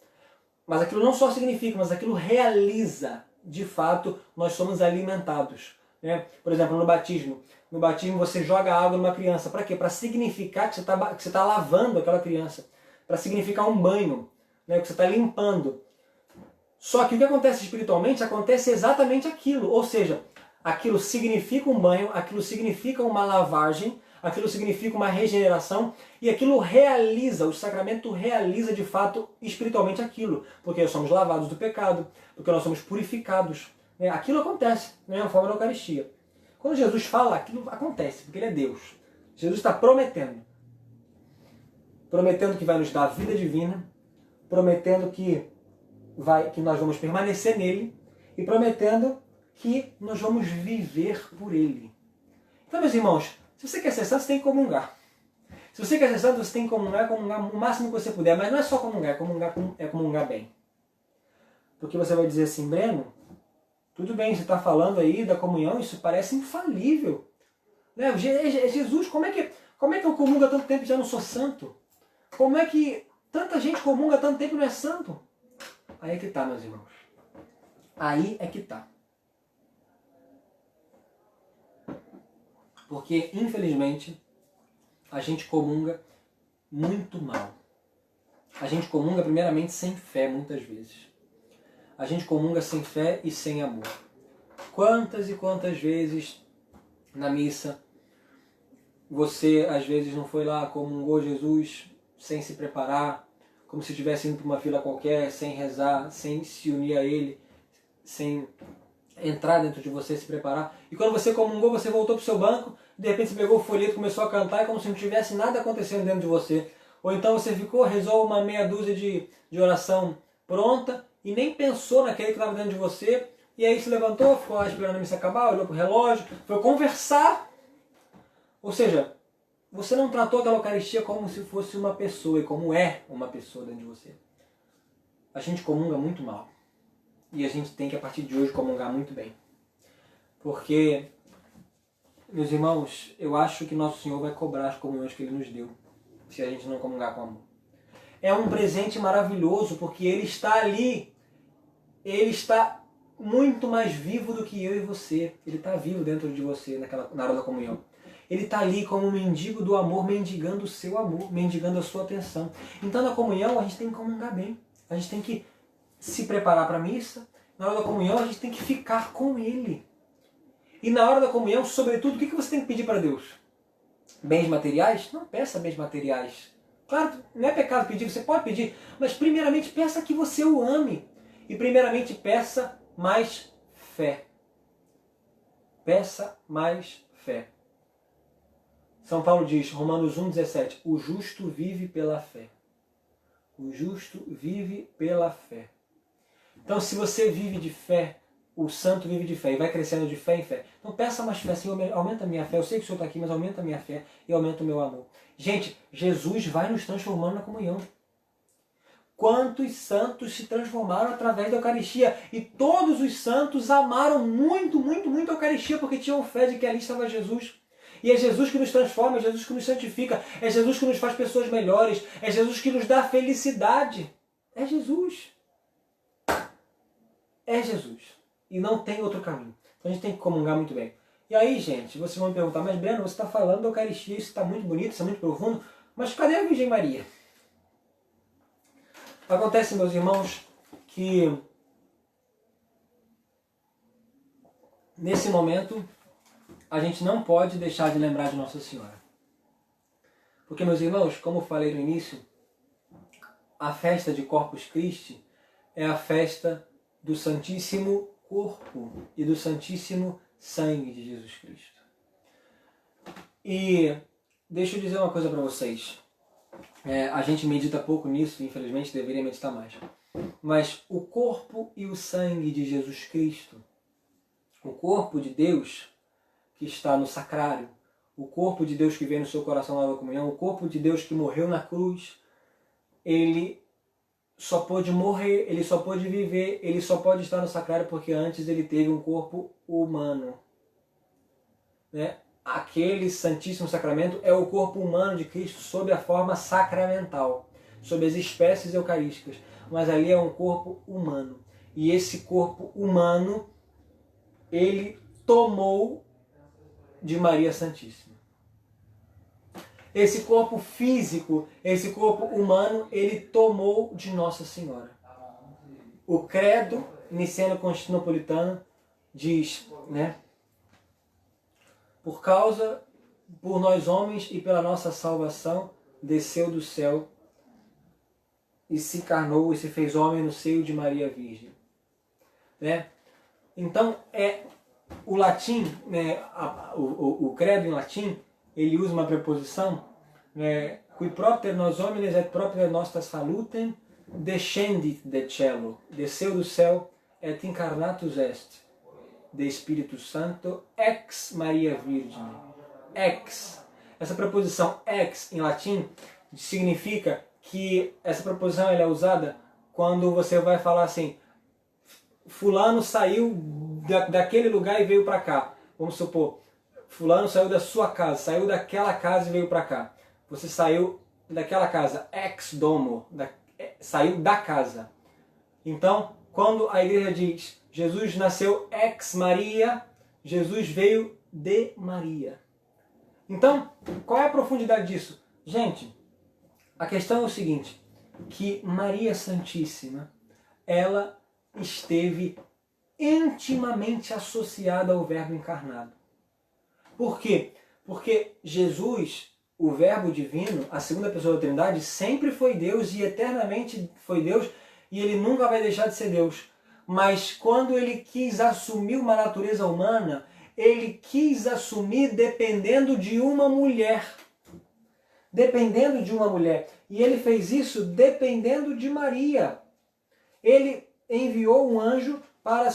mas aquilo não só significa, mas aquilo realiza. De fato, nós somos alimentados. Né? Por exemplo, no batismo. No batismo você joga água numa criança. Para quê? Para significar que você está lavando aquela criança. Para significar um banho. Né? Que você está limpando. Só que o que acontece espiritualmente acontece exatamente aquilo. Ou seja, aquilo significa um banho, aquilo significa uma lavagem, aquilo significa uma regeneração, e aquilo realiza, o sacramento realiza de fato espiritualmente aquilo, porque nós somos lavados do pecado, porque nós somos purificados. Né? Aquilo acontece, na mesma forma da Eucaristia. Quando Jesus fala, aquilo acontece, porque ele é Deus. Jesus está prometendo que vai nos dar a vida divina, prometendo que nós vamos permanecer nele, e prometendo que nós vamos viver por ele. Então, meus irmãos, se você quer ser santo, você tem que comungar. Se você quer ser santo, você tem que comungar o máximo que você puder. Mas não é só comungar, é comungar bem. Porque você vai dizer assim, Breno, tudo bem, você está falando aí da comunhão, isso parece infalível. Né? Jesus, como é que eu comungo há tanto tempo e já não sou santo? Como é que tanta gente comunga há tanto tempo e não é santo? Aí é que tá, meus irmãos. Aí é que tá. Porque, infelizmente, a gente comunga muito mal. A gente comunga, primeiramente, sem fé, muitas vezes. A gente comunga sem fé e sem amor. Quantas e quantas vezes na missa você, às vezes, não foi lá, comungou Jesus sem se preparar, como se estivesse indo para uma fila qualquer, sem rezar, sem se unir a Ele, sem entrar dentro de você, se preparar. E quando você comungou, você voltou para o seu banco, de repente você pegou o folheto, começou a cantar, como se não tivesse nada acontecendo dentro de você. Ou então você ficou, rezou uma meia dúzia de oração pronta e nem pensou naquele que estava dentro de você, e aí se levantou, ficou lá esperando a missa acabar, olhou para o relógio, foi conversar. Ou seja, você não tratou aquela Eucaristia como se fosse uma pessoa, e como é uma pessoa dentro de você. A gente comunga muito mal. E a gente tem que, a partir de hoje, comungar muito bem. Porque, meus irmãos, eu acho que Nosso Senhor vai cobrar as comunhões que Ele nos deu, se a gente não comungar com amor. É um presente maravilhoso, porque Ele está ali. Ele está muito mais vivo do que eu e você. Ele está vivo dentro de você na hora da comunhão. Ele está ali como um mendigo do amor, mendigando o seu amor, mendigando a sua atenção. Então, na comunhão, a gente tem que comungar bem. A gente tem que se preparar para a missa. Na hora da comunhão, a gente tem que ficar com Ele. E na hora da comunhão, sobretudo, o que você tem que pedir para Deus? Bens materiais? Não peça bens materiais. Claro, não é pecado pedir, você pode pedir, mas primeiramente peça que você o ame. E primeiramente peça mais fé. Peça mais fé. São Paulo diz, Romanos 1,17, o justo vive pela fé. O justo vive pela fé. Então, se você vive de fé, o santo vive de fé e vai crescendo de fé em fé. Então, peça mais fé, Senhor, aumenta a minha fé. Eu sei que o Senhor está aqui, mas aumenta a minha fé e aumenta o meu amor. Gente, Jesus vai nos transformando na comunhão. Quantos santos se transformaram através da Eucaristia? E todos os santos amaram muito, muito, muito a Eucaristia, porque tinham fé de que ali estava Jesus. E é Jesus que nos transforma, é Jesus que nos santifica, é Jesus que nos faz pessoas melhores, é Jesus que nos dá felicidade. É Jesus. É Jesus. E não tem outro caminho. Então a gente tem que comungar muito bem. E aí, gente, vocês vão me perguntar, mas Breno, você está falando da Eucaristia, isso está muito bonito, isso é muito profundo, mas cadê a Virgem Maria? Acontece, meus irmãos, que nesse momento a gente não pode deixar de lembrar de Nossa Senhora. Porque, meus irmãos, como eu falei no início, a festa de Corpus Christi é a festa do Santíssimo Corpo e do Santíssimo Sangue de Jesus Cristo. E deixa eu dizer uma coisa para vocês. A gente medita pouco nisso, infelizmente deveria meditar mais. Mas o corpo e o sangue de Jesus Cristo, o corpo de Deus que está no sacrário, o corpo de Deus que vem no seu coração na nova comunhão, o corpo de Deus que morreu na cruz, ele só pôde morrer, ele só pôde viver, ele só pode estar no sacrário porque antes ele teve um corpo humano. Né? Aquele Santíssimo Sacramento é o corpo humano de Cristo sob a forma sacramental, sob as espécies eucarísticas. Mas ali é um corpo humano. E esse corpo humano, ele tomou de Maria Santíssima. Esse corpo físico, esse corpo humano, ele tomou de Nossa Senhora. O credo niceno-constantinopolitano diz, né? Por nós homens e pela nossa salvação, desceu do céu e se encarnou e se fez homem no seio de Maria Virgem. Né? Então, o latim, né, o credo em latim, ele usa uma preposição, né, qui propter nos homines et propter nostra salutem descendit de cielo, desceu do céu et incarnatus est, de Espírito Santo, ex Maria Virgem. Ex. Essa preposição ex em latim significa que essa preposição ela é usada quando você vai falar assim, fulano saiu daquele lugar e veio para cá. Vamos supor, fulano saiu da sua casa, saiu daquela casa e veio para cá. Você saiu daquela casa, ex domo, saiu da casa. Então, quando a igreja diz Jesus nasceu ex Maria, Jesus veio de Maria. Então, qual é a profundidade disso? Gente, a questão é o seguinte, que Maria Santíssima, ela esteve intimamente associada ao Verbo encarnado. Por quê? Porque Jesus, o Verbo divino, a segunda pessoa da Trindade, sempre foi Deus e eternamente foi Deus e ele nunca vai deixar de ser Deus. Mas quando ele quis assumir uma natureza humana, ele quis assumir dependendo de uma mulher. Dependendo de uma mulher. E ele fez isso dependendo de Maria. Ele enviou um anjo para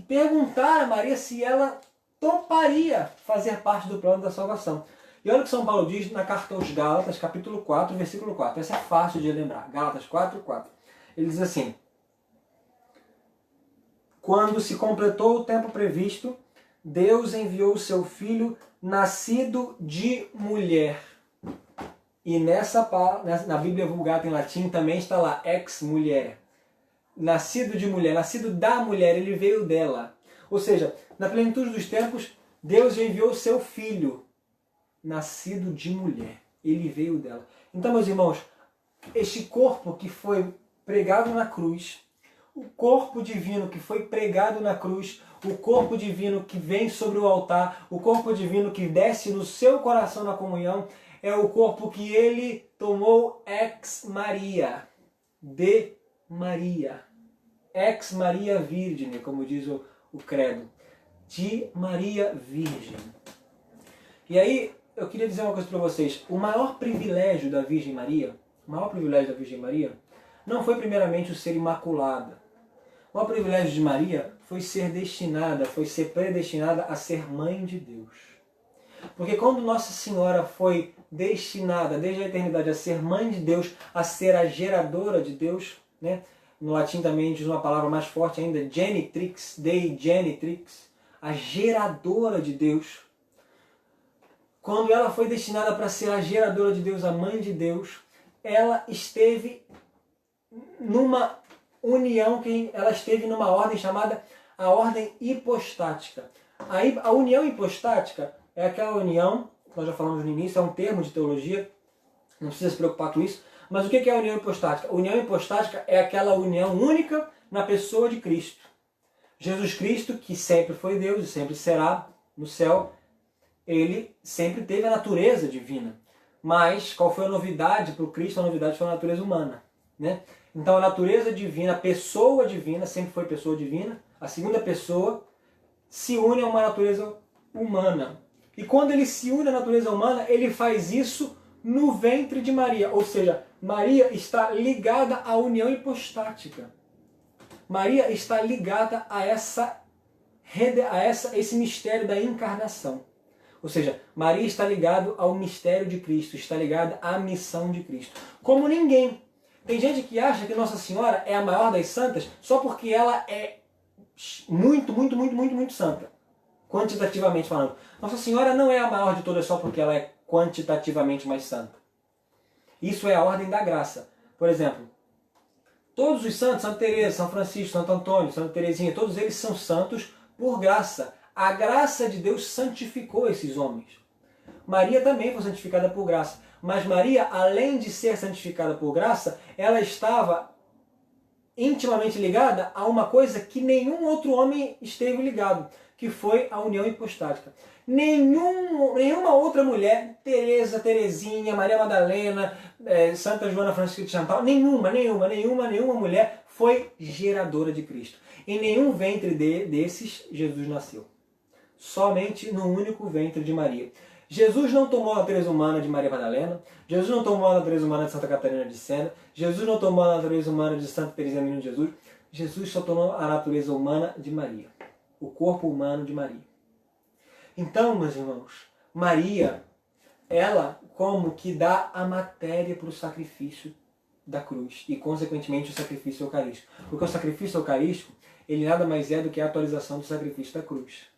perguntar a Maria se ela toparia fazer parte do plano da salvação. E olha o que São Paulo diz na carta aos Gálatas, capítulo 4, versículo 4. Essa é fácil de lembrar. Gálatas 4, 4. Ele diz assim: quando se completou o tempo previsto, Deus enviou o seu Filho, nascido de mulher. E na Bíblia Vulgata em latim também está lá, ex mulher. Nascido de mulher, nascido da mulher, ele veio dela. Ou seja, na plenitude dos tempos, Deus enviou o seu Filho, nascido de mulher. Ele veio dela. Então, meus irmãos, este corpo que foi pregado na cruz, o corpo divino que foi pregado na cruz, o corpo divino que vem sobre o altar, o corpo divino que desce no seu coração na comunhão, é o corpo que ele tomou ex Maria, de Maria. Ex Maria Virgine, como diz o credo. De Maria Virgem. E aí, eu queria dizer uma coisa para vocês. O maior privilégio da Virgem Maria, não foi primeiramente o ser imaculada. O maior privilégio de Maria foi ser predestinada a ser mãe de Deus. Porque quando Nossa Senhora foi destinada desde a eternidade a ser mãe de Deus, a ser a geradora de Deus, né? No latim também diz uma palavra mais forte ainda, genitrix, Dei genitrix, a geradora de Deus. Quando ela foi destinada para ser a geradora de Deus, a mãe de Deus, ela esteve numa união, ela esteve numa ordem chamada a ordem hipostática. A união hipostática é aquela união, nós já falamos no início, é um termo de teologia, não precisa se preocupar com isso, mas o que é a união hipostática? A união hipostática é aquela união única na pessoa de Cristo. Jesus Cristo, que sempre foi Deus e sempre será no céu, ele sempre teve a natureza divina. Mas qual foi a novidade para o Cristo? A novidade foi a natureza humana, né? Então a natureza divina, a pessoa divina, sempre foi pessoa divina, a segunda pessoa se une a uma natureza humana. E quando ele se une à natureza humana, ele faz isso no ventre de Maria. Ou seja, Maria está ligada à união hipostática. Maria está ligada a esse mistério da encarnação. Ou seja, Maria está ligada ao mistério de Cristo, está ligada à missão de Cristo. Como ninguém. Tem gente que acha que Nossa Senhora é a maior das santas só porque ela é muito santa, quantitativamente falando. Nossa Senhora não é a maior de todas só porque ela é quantitativamente mais santa. Isso é a ordem da graça. Por exemplo, todos os santos, Santa Teresa, São Francisco, Santo Antônio, Santa Teresinha, todos eles são santos por graça. A graça de Deus santificou esses homens. Maria também foi santificada por graça. Mas Maria, além de ser santificada por graça, ela estava intimamente ligada a uma coisa que nenhum outro homem esteve ligado, que foi a união hipostática. Nenhuma outra mulher, Teresa, Teresinha, Maria Madalena, Santa Joana Francisca de Chantal, nenhuma mulher foi geradora de Cristo. Em nenhum ventre desses Jesus nasceu. Somente no único ventre de Maria. Jesus não tomou a natureza humana de Maria Madalena, Jesus não tomou a natureza humana de Santa Catarina de Sena, Jesus não tomou a natureza humana de Santa Teresinha Menino de Jesus, Jesus só tomou a natureza humana de Maria, o corpo humano de Maria. Então, meus irmãos, Maria, ela como que dá a matéria para o sacrifício da cruz e, consequentemente, o sacrifício eucarístico. Porque o sacrifício eucarístico, ele nada mais é do que a atualização do sacrifício da cruz.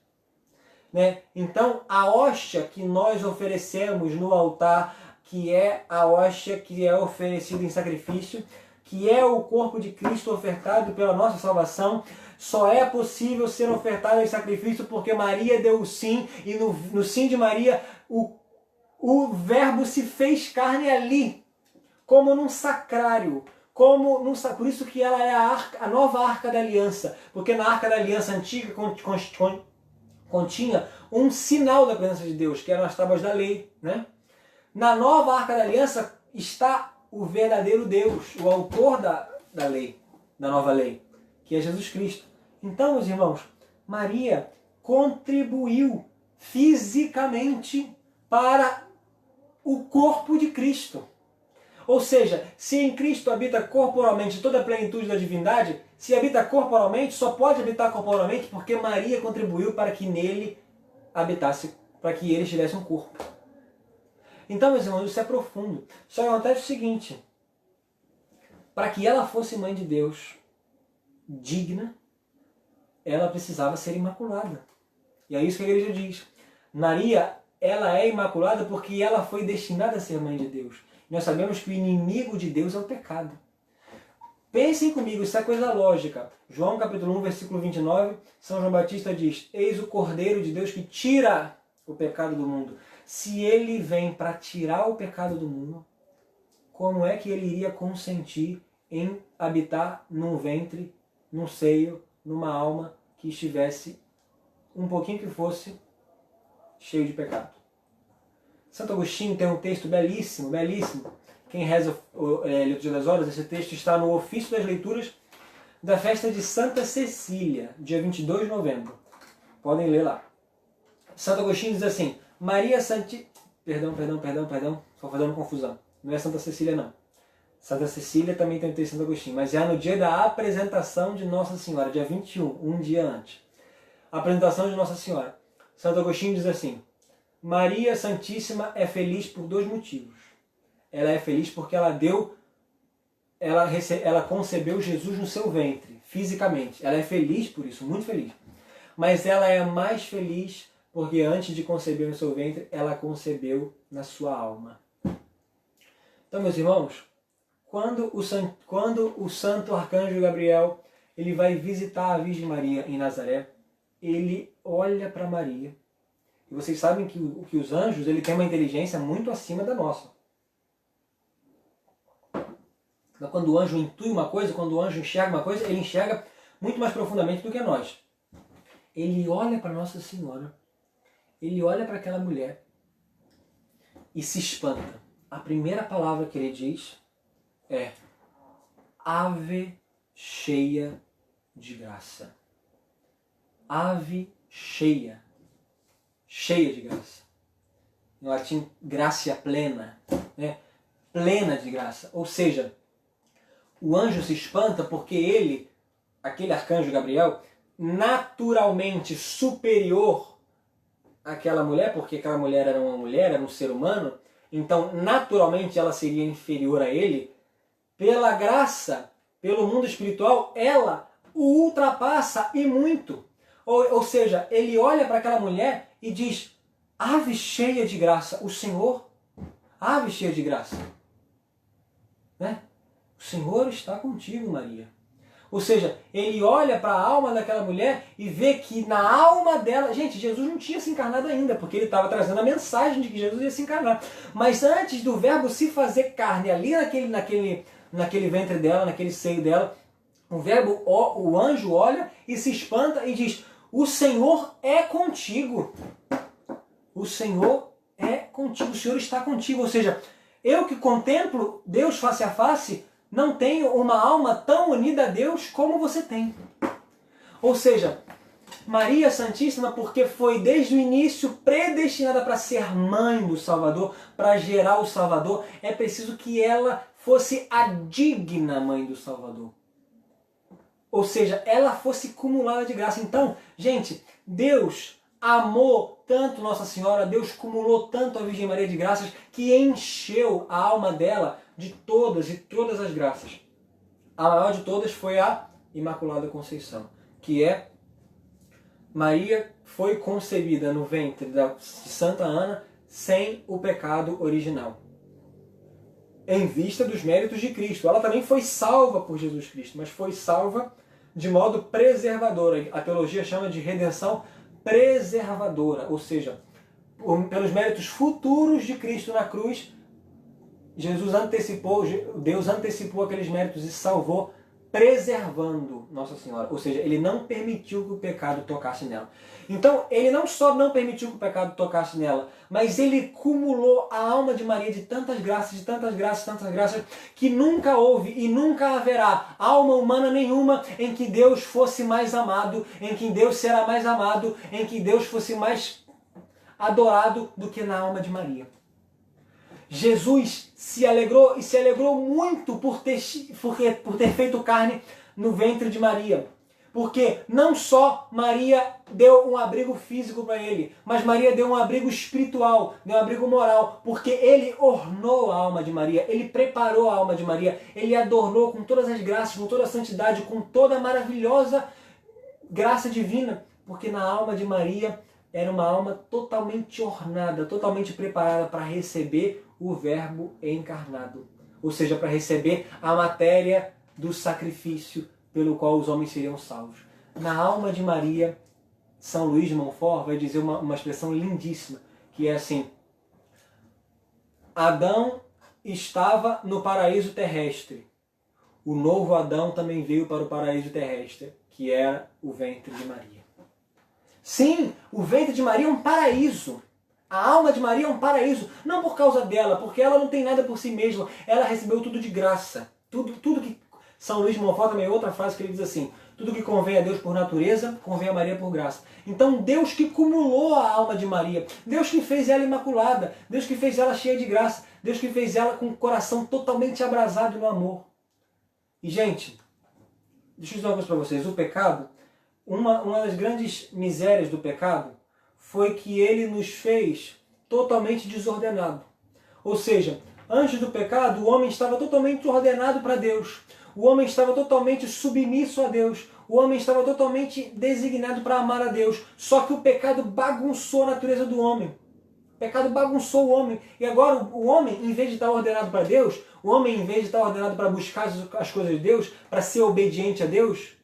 Né? Então, a hóstia que nós oferecemos no altar, que é a hóstia que é oferecida em sacrifício, que é o corpo de Cristo ofertado pela nossa salvação, só é possível ser ofertado em sacrifício porque Maria deu o sim, e no sim de Maria o Verbo se fez carne ali, como num sacrário, por isso que ela é a nova Arca da Aliança, porque na Arca da Aliança antiga continha um sinal da presença de Deus, que eram as tábuas da lei. Né? Na nova Arca da Aliança está o verdadeiro Deus, o autor da lei, da nova lei, que é Jesus Cristo. Então, meus irmãos, Maria contribuiu fisicamente para o corpo de Cristo. Ou seja, se em Cristo habita corporalmente toda a plenitude da divindade, se habita corporalmente, só pode habitar corporalmente porque Maria contribuiu para que nele habitasse, para que ele tivesse um corpo. Então, meus irmãos, isso é profundo. Só que acontece o seguinte, para que ela fosse mãe de Deus digna, ela precisava ser imaculada. E é isso que a igreja diz. Maria, ela é imaculada porque ela foi destinada a ser mãe de Deus. Nós sabemos que o inimigo de Deus é o pecado. Pensem comigo, isso é coisa lógica. João capítulo 1, versículo 29, São João Batista diz: eis o Cordeiro de Deus que tira o pecado do mundo. Se ele vem para tirar o pecado do mundo, como é que ele iria consentir em habitar num ventre, num seio, numa alma que estivesse um pouquinho que fosse cheio de pecado? Santo Agostinho tem um texto belíssimo, belíssimo. Quem reza a Liturgia das Horas, esse texto está no ofício das leituras da festa de Santa Cecília, dia 22 de novembro. Podem ler lá. Santo Agostinho diz assim: Maria Santi... Perdão, estou fazendo confusão. Não é Santa Cecília, não. Santa Cecília também tem um texto de Santo Agostinho, mas é no dia da apresentação de Nossa Senhora, dia 21, um dia antes. A apresentação de Nossa Senhora. Santo Agostinho diz assim: Maria Santíssima é feliz por dois motivos. Ela é feliz porque ela concebeu Jesus no seu ventre, fisicamente. Ela é feliz por isso, muito feliz. Mas ela é mais feliz porque antes de conceber no seu ventre, ela concebeu na sua alma. Então, meus irmãos, quando o santo arcanjo Gabriel ele vai visitar a Virgem Maria em Nazaré, ele olha para Maria. E vocês sabem que os anjos ele têm uma inteligência muito acima da nossa. Então, quando o anjo intui uma coisa, quando o anjo enxerga uma coisa, ele enxerga muito mais profundamente do que nós. Ele olha para Nossa Senhora, ele olha para aquela mulher e se espanta. a primeira palavra que ele diz é ave cheia de graça. Ave cheia. Cheia de graça. Em latim, gratia plena. Né? Plena de graça. Ou seja, o anjo se espanta porque ele, aquele arcanjo Gabriel, naturalmente superior àquela mulher, porque aquela mulher era uma mulher, era um ser humano, então naturalmente ela seria inferior a ele, pela graça, pelo mundo espiritual, ela o ultrapassa e muito. Ou seja, ele olha para aquela mulher e diz, ave cheia de graça, o Senhor, ave cheia de graça. Né? O Senhor está contigo, Maria. Ou seja, ele olha para a alma daquela mulher e vê que na alma dela... Gente, Jesus não tinha se encarnado ainda, porque ele estava trazendo a mensagem de que Jesus ia se encarnar. Mas antes do verbo se fazer carne ali naquele ventre dela, naquele seio dela, o anjo olha e se espanta e diz, o Senhor é contigo. O Senhor é contigo, o Senhor está contigo. Ou seja, eu que contemplo Deus face a face, não tenho uma alma tão unida a Deus como você tem. Ou seja, Maria Santíssima, porque foi desde o início predestinada para ser mãe do Salvador, para gerar o Salvador, é preciso que ela fosse a digna mãe do Salvador. Ou seja, ela fosse cumulada de graça. Então, gente, Deus amou tanto Nossa Senhora, Deus cumulou tanto a Virgem Maria de graças, que encheu a alma dela de todas e todas as graças. A maior de todas foi a Imaculada Conceição, que é Maria foi concebida no ventre de Santa Ana sem o pecado original. Em vista dos méritos de Cristo. Ela também foi salva por Jesus Cristo, mas foi salva de modo preservador. A teologia chama de redenção preservadora, ou seja, pelos méritos futuros de Cristo na cruz, Deus antecipou aqueles méritos e salvou, preservando Nossa Senhora. Ou seja, ele não permitiu que o pecado tocasse nela. Então, ele não só não permitiu que o pecado tocasse nela, mas ele cumulou a alma de Maria de tantas graças, que nunca houve e nunca haverá alma humana nenhuma em que Deus fosse mais amado, em que Deus será mais amado, em que Deus fosse mais adorado do que na alma de Maria. Jesus se alegrou, e se alegrou muito por ter feito carne no ventre de Maria. Porque não só Maria deu um abrigo físico para ele, mas Maria deu um abrigo espiritual, deu um abrigo moral, porque ele ornou a alma de Maria, ele preparou a alma de Maria, ele adornou com todas as graças, com toda a santidade, com toda a maravilhosa graça divina, porque na alma de Maria era uma alma totalmente ornada, totalmente preparada para receber o Verbo encarnado. Ou seja, para receber a matéria do sacrifício pelo qual os homens seriam salvos. Na alma de Maria, São Luís de Montfort vai dizer uma expressão lindíssima, que é assim: Adão estava no paraíso terrestre. O novo Adão também veio para o paraíso terrestre, que era o ventre de Maria. Sim, o ventre de Maria é um paraíso. A alma de Maria é um paraíso, não por causa dela, porque ela não tem nada por si mesma, ela recebeu tudo de graça. Tudo que... São Luís de Montfort também, outra frase que ele diz assim: tudo que convém a Deus por natureza, convém a Maria por graça. Então Deus que cumulou a alma de Maria, Deus que fez ela imaculada, Deus que fez ela cheia de graça, Deus que fez ela com o coração totalmente abrasado no amor. E gente, deixa eu dizer uma coisa para vocês, o pecado, uma das grandes misérias do pecado foi que ele nos fez totalmente desordenado. Ou seja, antes do pecado, o homem estava totalmente ordenado para Deus. O homem estava totalmente submisso a Deus. O homem estava totalmente designado para amar a Deus. Só que o pecado bagunçou a natureza do homem. O pecado bagunçou o homem. E agora o homem, em vez de estar ordenado para Deus, o homem, em vez de estar ordenado para buscar as coisas de Deus, para ser obediente a Deus,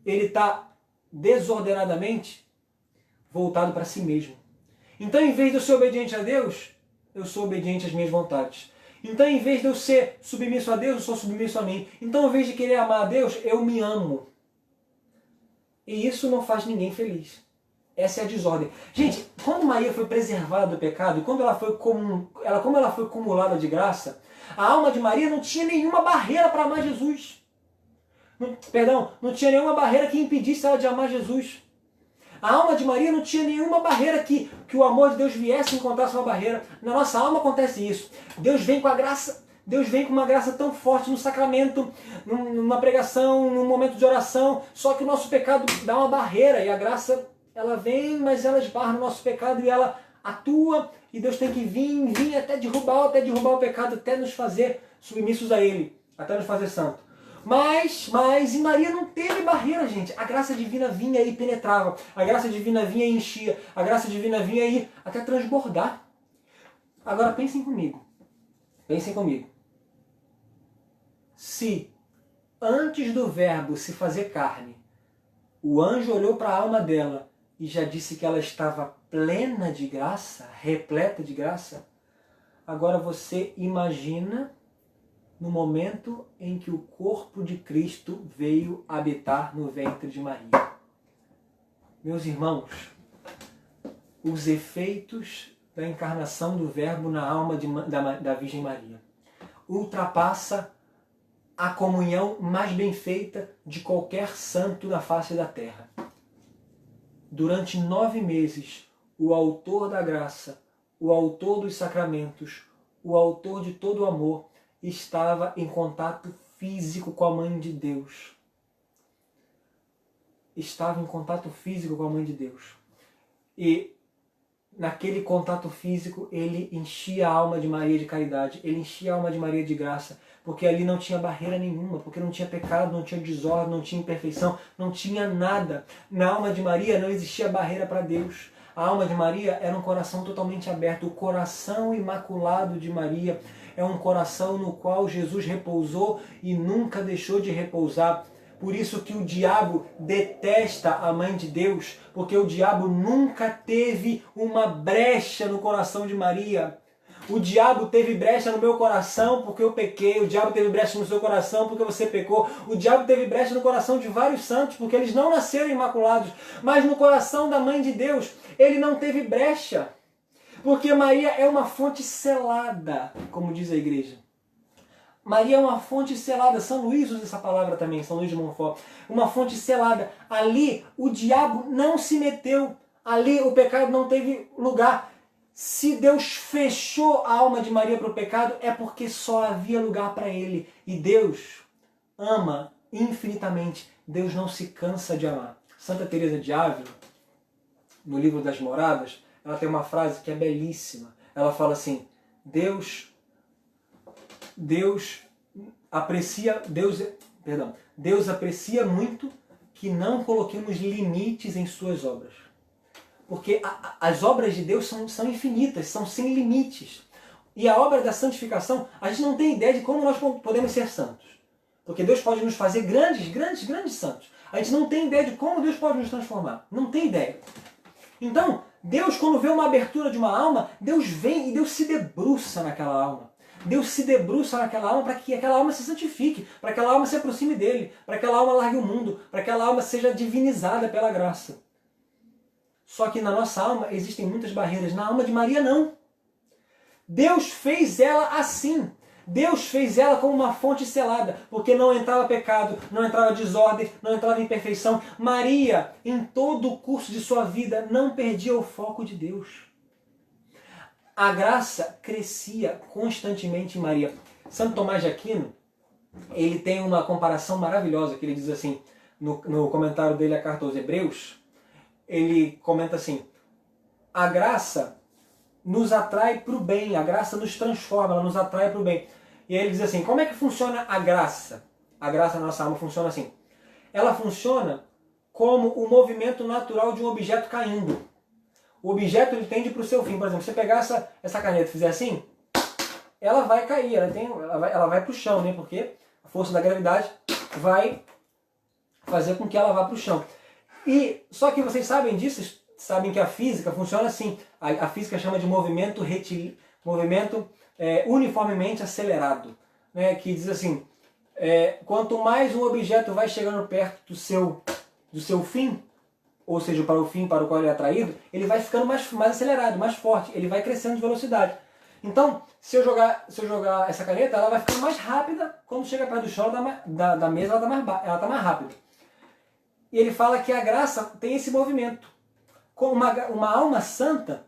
ele está desordenadamente voltado para si mesmo. Então, em vez de eu ser obediente a Deus, eu sou obediente às minhas vontades. Então, em vez de eu ser submisso a Deus, eu sou submisso a mim. Então, em vez de querer amar a Deus, eu me amo. E isso não faz ninguém feliz. Essa é a desordem. Gente, quando Maria foi preservada do pecado, e como ela foi cumulada de graça, a alma de Maria não tinha nenhuma barreira para amar Jesus. Não tinha nenhuma barreira que impedisse ela de amar Jesus. A alma de Maria não tinha nenhuma barreira que o amor de Deus viesse e encontrasse uma barreira. Na nossa alma acontece isso. Deus vem com a graça, Deus vem com uma graça tão forte no sacramento, numa pregação, num momento de oração, só que o nosso pecado dá uma barreira e a graça, ela vem, mas ela esbarra no nosso pecado e ela atua e Deus tem que vir até derrubar o pecado, até nos fazer submissos a Ele, até nos fazer santo. Mas em Maria não teve barreira, gente. A graça divina vinha e penetrava. A graça divina vinha e enchia. A graça divina vinha e até transbordar. Agora pensem comigo. Pensem comigo. Se antes do verbo se fazer carne, o anjo olhou para a alma dela e já disse que ela estava plena de graça, repleta de graça, agora você imagina no momento em que o corpo de Cristo veio habitar no ventre de Maria. Meus irmãos, os efeitos da encarnação do Verbo na alma da Virgem Maria ultrapassa a comunhão mais bem feita de qualquer santo na face da terra. Durante 9 meses, o autor da graça, o autor dos sacramentos, o autor de todo o amor, estava em contato físico com a Mãe de Deus. Estava em contato físico com a Mãe de Deus. E naquele contato físico, ele enchia a alma de Maria de caridade, ele enchia a alma de Maria de graça, porque ali não tinha barreira nenhuma, porque não tinha pecado, não tinha desordem, não tinha imperfeição, não tinha nada. Na alma de Maria não existia barreira para Deus. A alma de Maria era um coração totalmente aberto. O coração imaculado de Maria é um coração no qual Jesus repousou e nunca deixou de repousar. Por isso que o diabo detesta a Mãe de Deus, porque o diabo nunca teve uma brecha no coração de Maria. O diabo teve brecha no meu coração porque eu pequei, o diabo teve brecha no seu coração porque você pecou, o diabo teve brecha no coração de vários santos porque eles não nasceram imaculados, mas no coração da Mãe de Deus ele não teve brecha. Porque Maria é uma fonte selada, como diz a igreja. Maria é uma fonte selada. São Luís usa essa palavra também, São Luís de Montfort. Uma fonte selada. Ali o diabo não se meteu. Ali o pecado não teve lugar. Se Deus fechou a alma de Maria para o pecado, é porque só havia lugar para ele. E Deus ama infinitamente. Deus não se cansa de amar. Santa Teresa de Ávila, no livro das Moradas, ela tem uma frase que é belíssima. Ela fala assim: Deus aprecia muito que não coloquemos limites em suas obras. Porque as obras de Deus são infinitas, são sem limites. E a obra da santificação, a gente não tem ideia de como nós podemos ser santos. Porque Deus pode nos fazer grandes santos. A gente não tem ideia de como Deus pode nos transformar. Não tem ideia. Então, Deus, quando vê uma abertura de uma alma, Deus vem e Deus se debruça naquela alma. Deus se debruça naquela alma para que aquela alma se santifique, para que aquela alma se aproxime dele, para que aquela alma largue o mundo, para que aquela alma seja divinizada pela graça. Só que na nossa alma existem muitas barreiras, na alma de Maria não. Deus fez ela assim. Deus fez ela como uma fonte selada, porque não entrava pecado, não entrava desordem, não entrava imperfeição. Maria, em todo o curso de sua vida, não perdia o foco de Deus. A graça crescia constantemente em Maria. Santo Tomás de Aquino, ele tem uma comparação maravilhosa, que ele diz assim, no comentário dele à carta aos Hebreus, ele comenta assim: a graça nos atrai para o bem, a graça nos transforma, ela nos atrai para o bem. E aí ele diz assim: como é que funciona a graça? A graça na nossa alma funciona assim. Ela funciona como o movimento natural de um objeto caindo. O objeto ele tende para o seu fim. Por exemplo, se você pegar essa caneta e fizer assim, ela vai cair, ela vai para o chão, né? Porque a força da gravidade vai fazer com que ela vá para o chão. E só que vocês sabem disso, sabem que a física funciona assim. A física chama de movimento uniformemente acelerado, né? Que diz assim, quanto mais um objeto vai chegando perto do seu fim, ou seja, para o fim para o qual ele é atraído, ele vai ficando mais acelerado, mais forte, ele vai crescendo de velocidade. Então, se eu jogar essa caneta, ela vai ficando mais rápida, quando chega perto do chão da mesa, ela está mais rápida. E ele fala que a graça tem esse movimento. Como uma alma santa,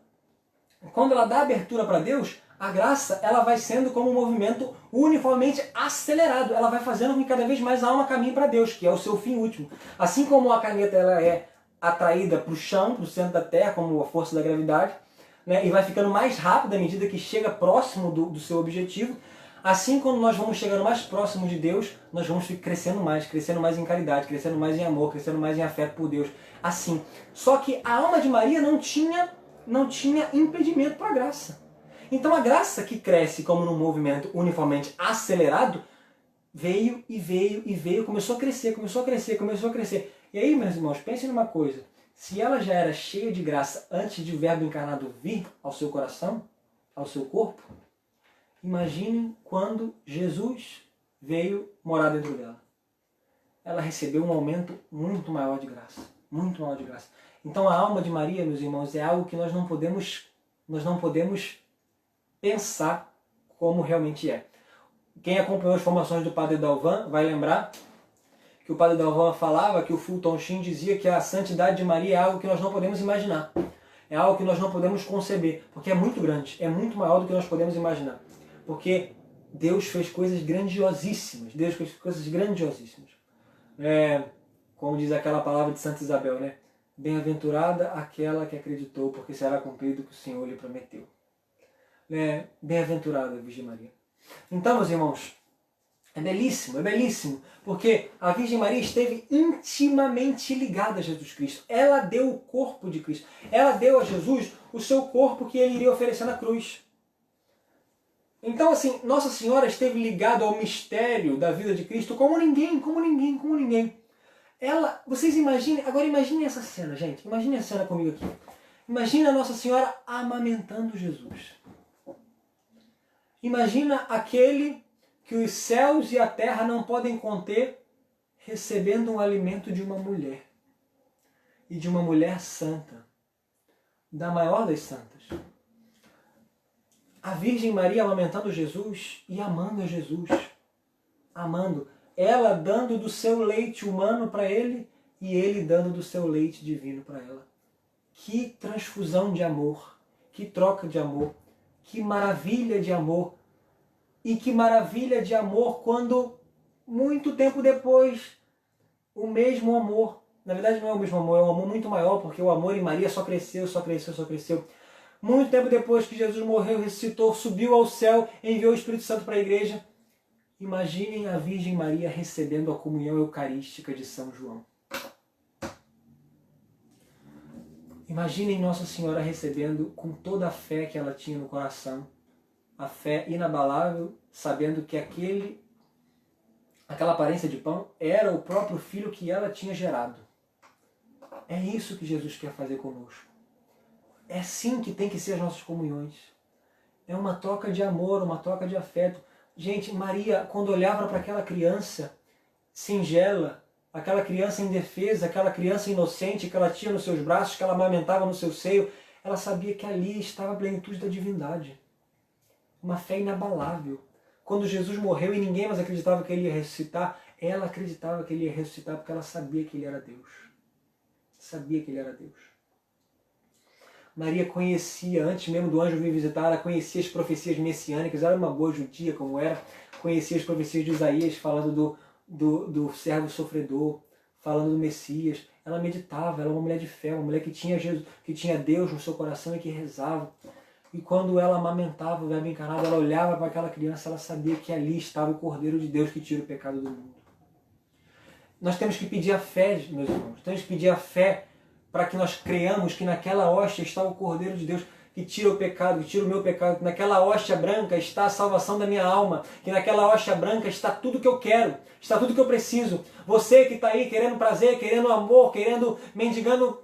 quando ela dá abertura para Deus, a graça ela vai sendo como um movimento uniformemente acelerado. Ela vai fazendo com que cada vez mais a alma caminhe para Deus, que é o seu fim último. Assim como a caneta ela é atraída para o chão, para o centro da Terra, como a força da gravidade, né, e vai ficando mais rápida à medida que chega próximo do seu objetivo, assim quando nós vamos chegando mais próximo de Deus, nós vamos crescendo mais em caridade, crescendo mais em amor, crescendo mais em afeto por Deus. Assim. Só que a alma de Maria não tinha impedimento para a graça. Então a graça que cresce como num movimento uniformemente acelerado, veio e veio e veio, começou a crescer, começou a crescer, começou a crescer. E aí, meus irmãos, pensem numa coisa. Se ela já era cheia de graça antes de o Verbo encarnado vir ao seu coração, ao seu corpo, imaginem quando Jesus veio morar dentro dela. Ela recebeu um aumento muito maior de graça. Muito maior de graça. Então a alma de Maria, meus irmãos, é algo que nós não podemos pensar como realmente é. Quem acompanhou as formações do Padre Dalvan vai lembrar que o Padre Dalvan falava, que o Fulton Sheen dizia que a santidade de Maria é algo que nós não podemos imaginar. É algo que nós não podemos conceber, porque é muito grande, é muito maior do que nós podemos imaginar. Porque Deus fez coisas grandiosíssimas. Deus fez coisas grandiosíssimas. Como diz aquela palavra de Santa Isabel, né? Bem-aventurada aquela que acreditou, porque será cumprido o que o Senhor lhe prometeu. Bem-aventurada Virgem Maria. Então, meus irmãos, é belíssimo, porque a Virgem Maria esteve intimamente ligada a Jesus Cristo. Ela deu o corpo de Cristo. Ela deu a Jesus o seu corpo que ele iria oferecer na cruz. Então, assim, Nossa Senhora esteve ligada ao mistério da vida de Cristo como ninguém. Vocês imaginem, agora imaginem essa cena, gente. Imaginem a cena comigo aqui. Imagina Nossa Senhora amamentando Jesus. Imagina aquele que os céus e a terra não podem conter, recebendo um alimento de uma mulher. E de uma mulher santa. Da maior das santas. A Virgem Maria amamentando Jesus e amando a Jesus. Amando. Ela dando do seu leite humano para ele e ele dando do seu leite divino para ela. Que transfusão de amor. Que troca de amor. Que maravilha de amor. E que maravilha de amor quando, muito tempo depois, o mesmo amor, na verdade não é o mesmo amor, é um amor muito maior, porque o amor em Maria só cresceu. Muito tempo depois que Jesus morreu, ressuscitou, subiu ao céu, enviou o Espírito Santo para a igreja. Imaginem a Virgem Maria recebendo a comunhão eucarística de São João. Imaginem Nossa Senhora recebendo com toda a fé que ela tinha no coração, a fé inabalável, sabendo que aquela aparência de pão era o próprio filho que ela tinha gerado. É isso que Jesus quer fazer conosco. É assim que tem que ser as nossas comunhões. É uma troca de amor, uma troca de afeto. Gente, Maria, quando olhava para aquela criança singela, aquela criança indefesa, aquela criança inocente que ela tinha nos seus braços, que ela amamentava no seu seio, ela sabia que ali estava a plenitude da divindade. Uma fé inabalável. Quando Jesus morreu e ninguém mais acreditava que ele ia ressuscitar, ela acreditava que ele ia ressuscitar porque ela sabia que ele era Deus. Sabia que ele era Deus. Maria conhecia, antes mesmo do anjo vir visitar, ela conhecia as profecias messiânicas, era uma boa judia como era, conhecia as profecias de Isaías falando do servo sofredor, falando do Messias. Ela meditava, ela era uma mulher de fé, uma mulher que tinha Jesus, que tinha Deus no seu coração e que rezava. E quando ela amamentava o Verbo encarnado, ela olhava para aquela criança, ela sabia que ali estava o Cordeiro de Deus que tira o pecado do mundo. Nós temos que pedir a fé, meus irmãos, temos que pedir a fé para que nós creamos que naquela hóstia está o Cordeiro de Deus que tira o pecado, que tira o meu pecado, que naquela hóstia branca está a salvação da minha alma, que naquela hóstia branca está tudo que eu quero, está tudo que eu preciso. Você que está aí querendo prazer, querendo amor, mendigando,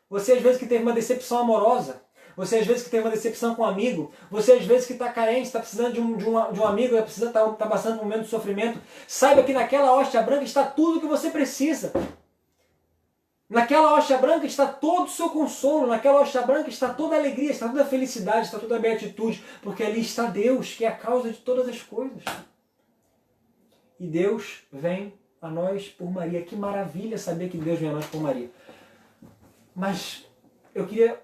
você às vezes que teve uma decepção amorosa, você às vezes que teve uma decepção com um amigo, você às vezes que está carente, está precisando de um amigo, está passando por um momento de sofrimento, saiba que naquela hóstia branca está tudo que você precisa. Naquela hoxa branca está todo o seu consolo, naquela hoxa branca está toda a alegria, está toda a felicidade, está toda a beatitude, porque ali está Deus, que é a causa de todas as coisas. E Deus vem a nós por Maria. Que maravilha saber que Deus vem a nós por Maria. Mas eu queria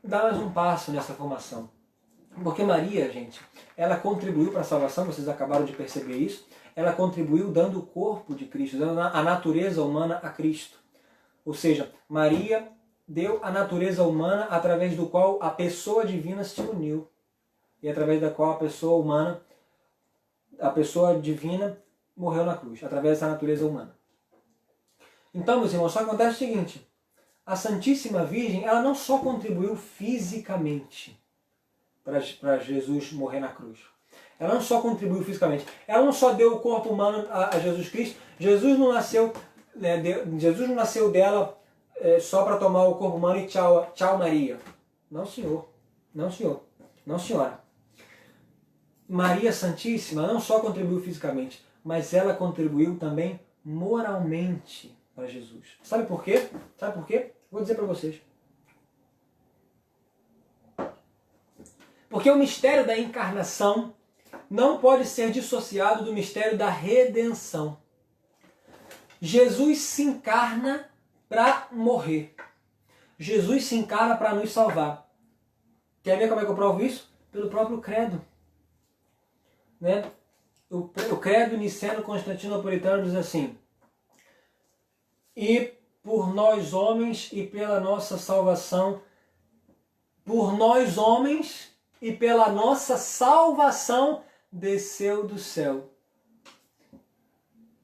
dar mais um passo nessa formação. Porque Maria, gente, ela contribuiu para a salvação, vocês acabaram de perceber isso. Ela contribuiu dando o corpo de Cristo, dando a natureza humana a Cristo. Ou seja, Maria deu a natureza humana através do qual a pessoa divina se uniu. E através da qual a pessoa divina morreu na cruz, através dessa natureza humana. Então, meus irmãos, só acontece o seguinte: a Santíssima Virgem, ela não só contribuiu fisicamente para Jesus morrer na cruz. Ela não só contribuiu fisicamente. Ela não só deu o corpo humano a Jesus Cristo. Jesus não nasceu dela só para tomar o corpo humano e tchau, tchau Maria. Não, senhor. Não, senhor. Não, senhora. Maria Santíssima não só contribuiu fisicamente, mas ela contribuiu também moralmente para Jesus. Sabe por quê? Sabe por quê? Vou dizer para vocês. Porque o mistério da encarnação não pode ser dissociado do mistério da redenção. Jesus se encarna para morrer. Jesus se encarna para nos salvar. Quer ver como é que eu provo isso? Pelo próprio credo. Né? O credo niceno-constantinopolitano diz assim: e por nós homens e pela nossa salvação, por nós homens e pela nossa salvação, desceu do céu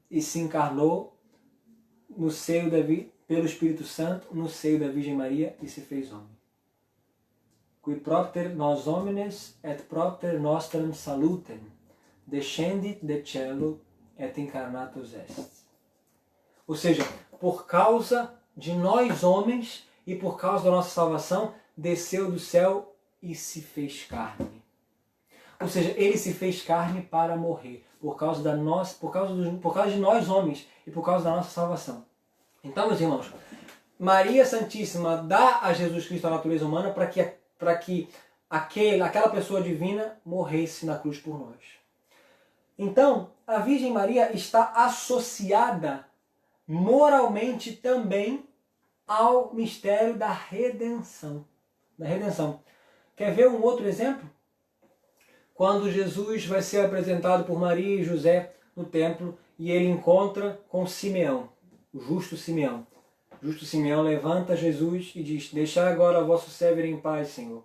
e se encarnou no seio pelo Espírito Santo, no seio da Virgem Maria, e se fez homem. Qui propter nos homines et propter nostrum salutem, descendit de cielo et incarnatus est. Ou seja, por causa de nós homens e por causa da nossa salvação, desceu do céu e se fez carne. Ou seja, ele se fez carne para morrer, por causa de nós homens e por causa da nossa salvação. Então, meus irmãos, Maria Santíssima dá a Jesus Cristo a natureza humana para que aquela pessoa divina morresse na cruz por nós. Então, a Virgem Maria está associada moralmente também ao mistério da redenção. Quer ver um outro exemplo? Quando Jesus vai ser apresentado por Maria e José no templo e ele encontra com Simeão, o justo Simeão. O justo Simeão levanta Jesus e diz: deixai agora o vosso servo ir em paz, Senhor.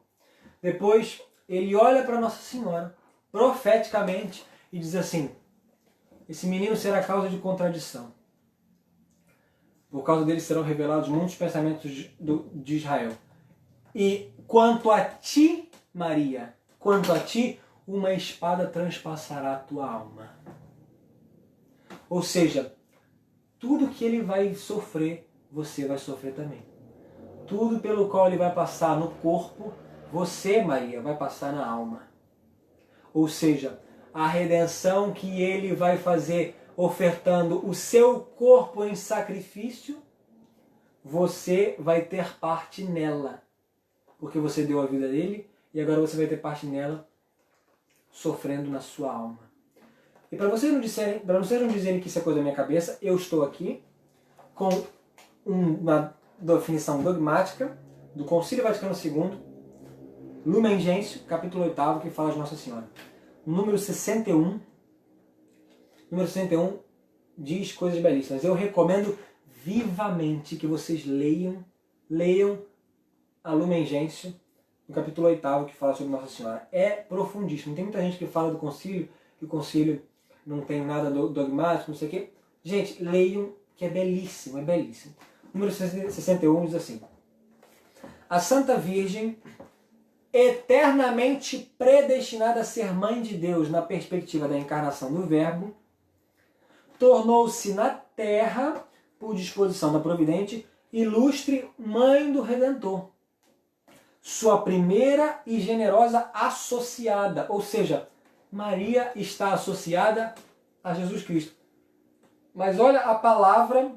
Depois ele olha para Nossa Senhora, profeticamente, e diz assim: esse menino será causa de contradição. Por causa dele serão revelados muitos pensamentos de Israel. E quanto a ti, Maria, quanto a ti, uma espada transpassará a tua alma. Ou seja, tudo que ele vai sofrer, você vai sofrer também. Tudo pelo qual ele vai passar no corpo, você, Maria, vai passar na alma. Ou seja, a redenção que ele vai fazer ofertando o seu corpo em sacrifício, você vai ter parte nela. Porque você deu a vida dele e agora você vai ter parte nela, sofrendo na sua alma. E para vocês não dizerem que isso é coisa da minha cabeça, eu estou aqui com uma definição dogmática do Concílio Vaticano II, Lumen Gentium, capítulo 8, que fala de Nossa Senhora. Número 61 diz coisas belíssimas. Eu recomendo vivamente que vocês leiam a Lumen Gentium, no capítulo 8, que fala sobre Nossa Senhora. É profundíssimo. Tem muita gente que fala do concílio, que o concílio não tem nada dogmático, não sei o quê. Gente, leiam, que é belíssimo, é belíssimo. Número 61 diz assim: a Santa Virgem, eternamente predestinada a ser Mãe de Deus na perspectiva da encarnação do Verbo, tornou-se na terra, por disposição da Providente, ilustre Mãe do Redentor, sua primeira e generosa associada, ou seja, Maria está associada a Jesus Cristo. Mas olha a palavra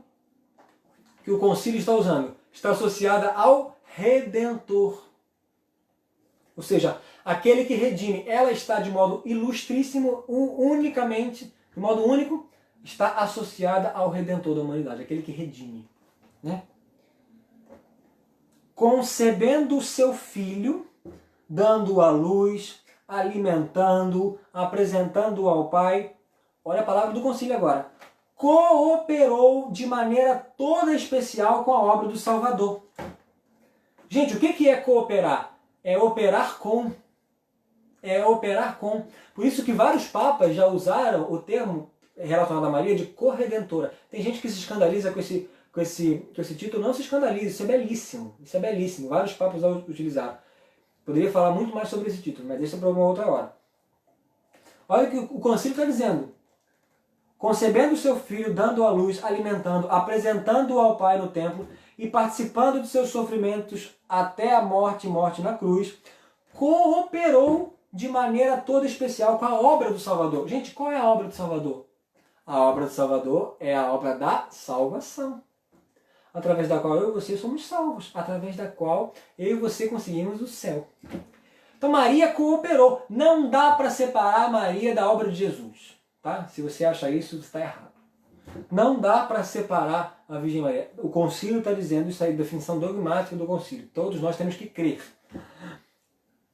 que o concílio está usando? Está associada ao Redentor. Ou seja, aquele que redime. Ela está de modo ilustríssimo, unicamente, de modo único, está associada ao Redentor da humanidade, aquele que redime. Né? Concebendo o seu filho, dando-o à luz, alimentando, apresentando-o ao Pai. Olha a palavra do concílio agora. Cooperou de maneira toda especial com a obra do Salvador. Gente, o que é cooperar? É operar com. É operar com. Por isso que vários papas já usaram o termo relacionado a Maria de corredentora. Tem gente que se escandaliza com esse título. Não se escandalize, isso é belíssimo. Isso é belíssimo. Vários papas já utilizaram. Poderia falar muito mais sobre esse título, mas deixa para uma outra hora. Olha o que o concílio está dizendo. Concebendo o seu filho, dando-o à luz, alimentando, apresentando-o ao Pai no templo e participando de seus sofrimentos até a morte e morte na cruz, cooperou de maneira toda especial com a obra do Salvador. Gente, qual é a obra do Salvador? A obra do Salvador é a obra da salvação, através da qual eu e você somos salvos, através da qual eu e você conseguimos o céu. Então Maria cooperou. Não dá para separar Maria da obra de Jesus. Tá? Se você acha isso, você está errado. Não dá para separar a Virgem Maria. O concílio está dizendo isso aí, definição dogmática do concílio. Todos nós temos que crer.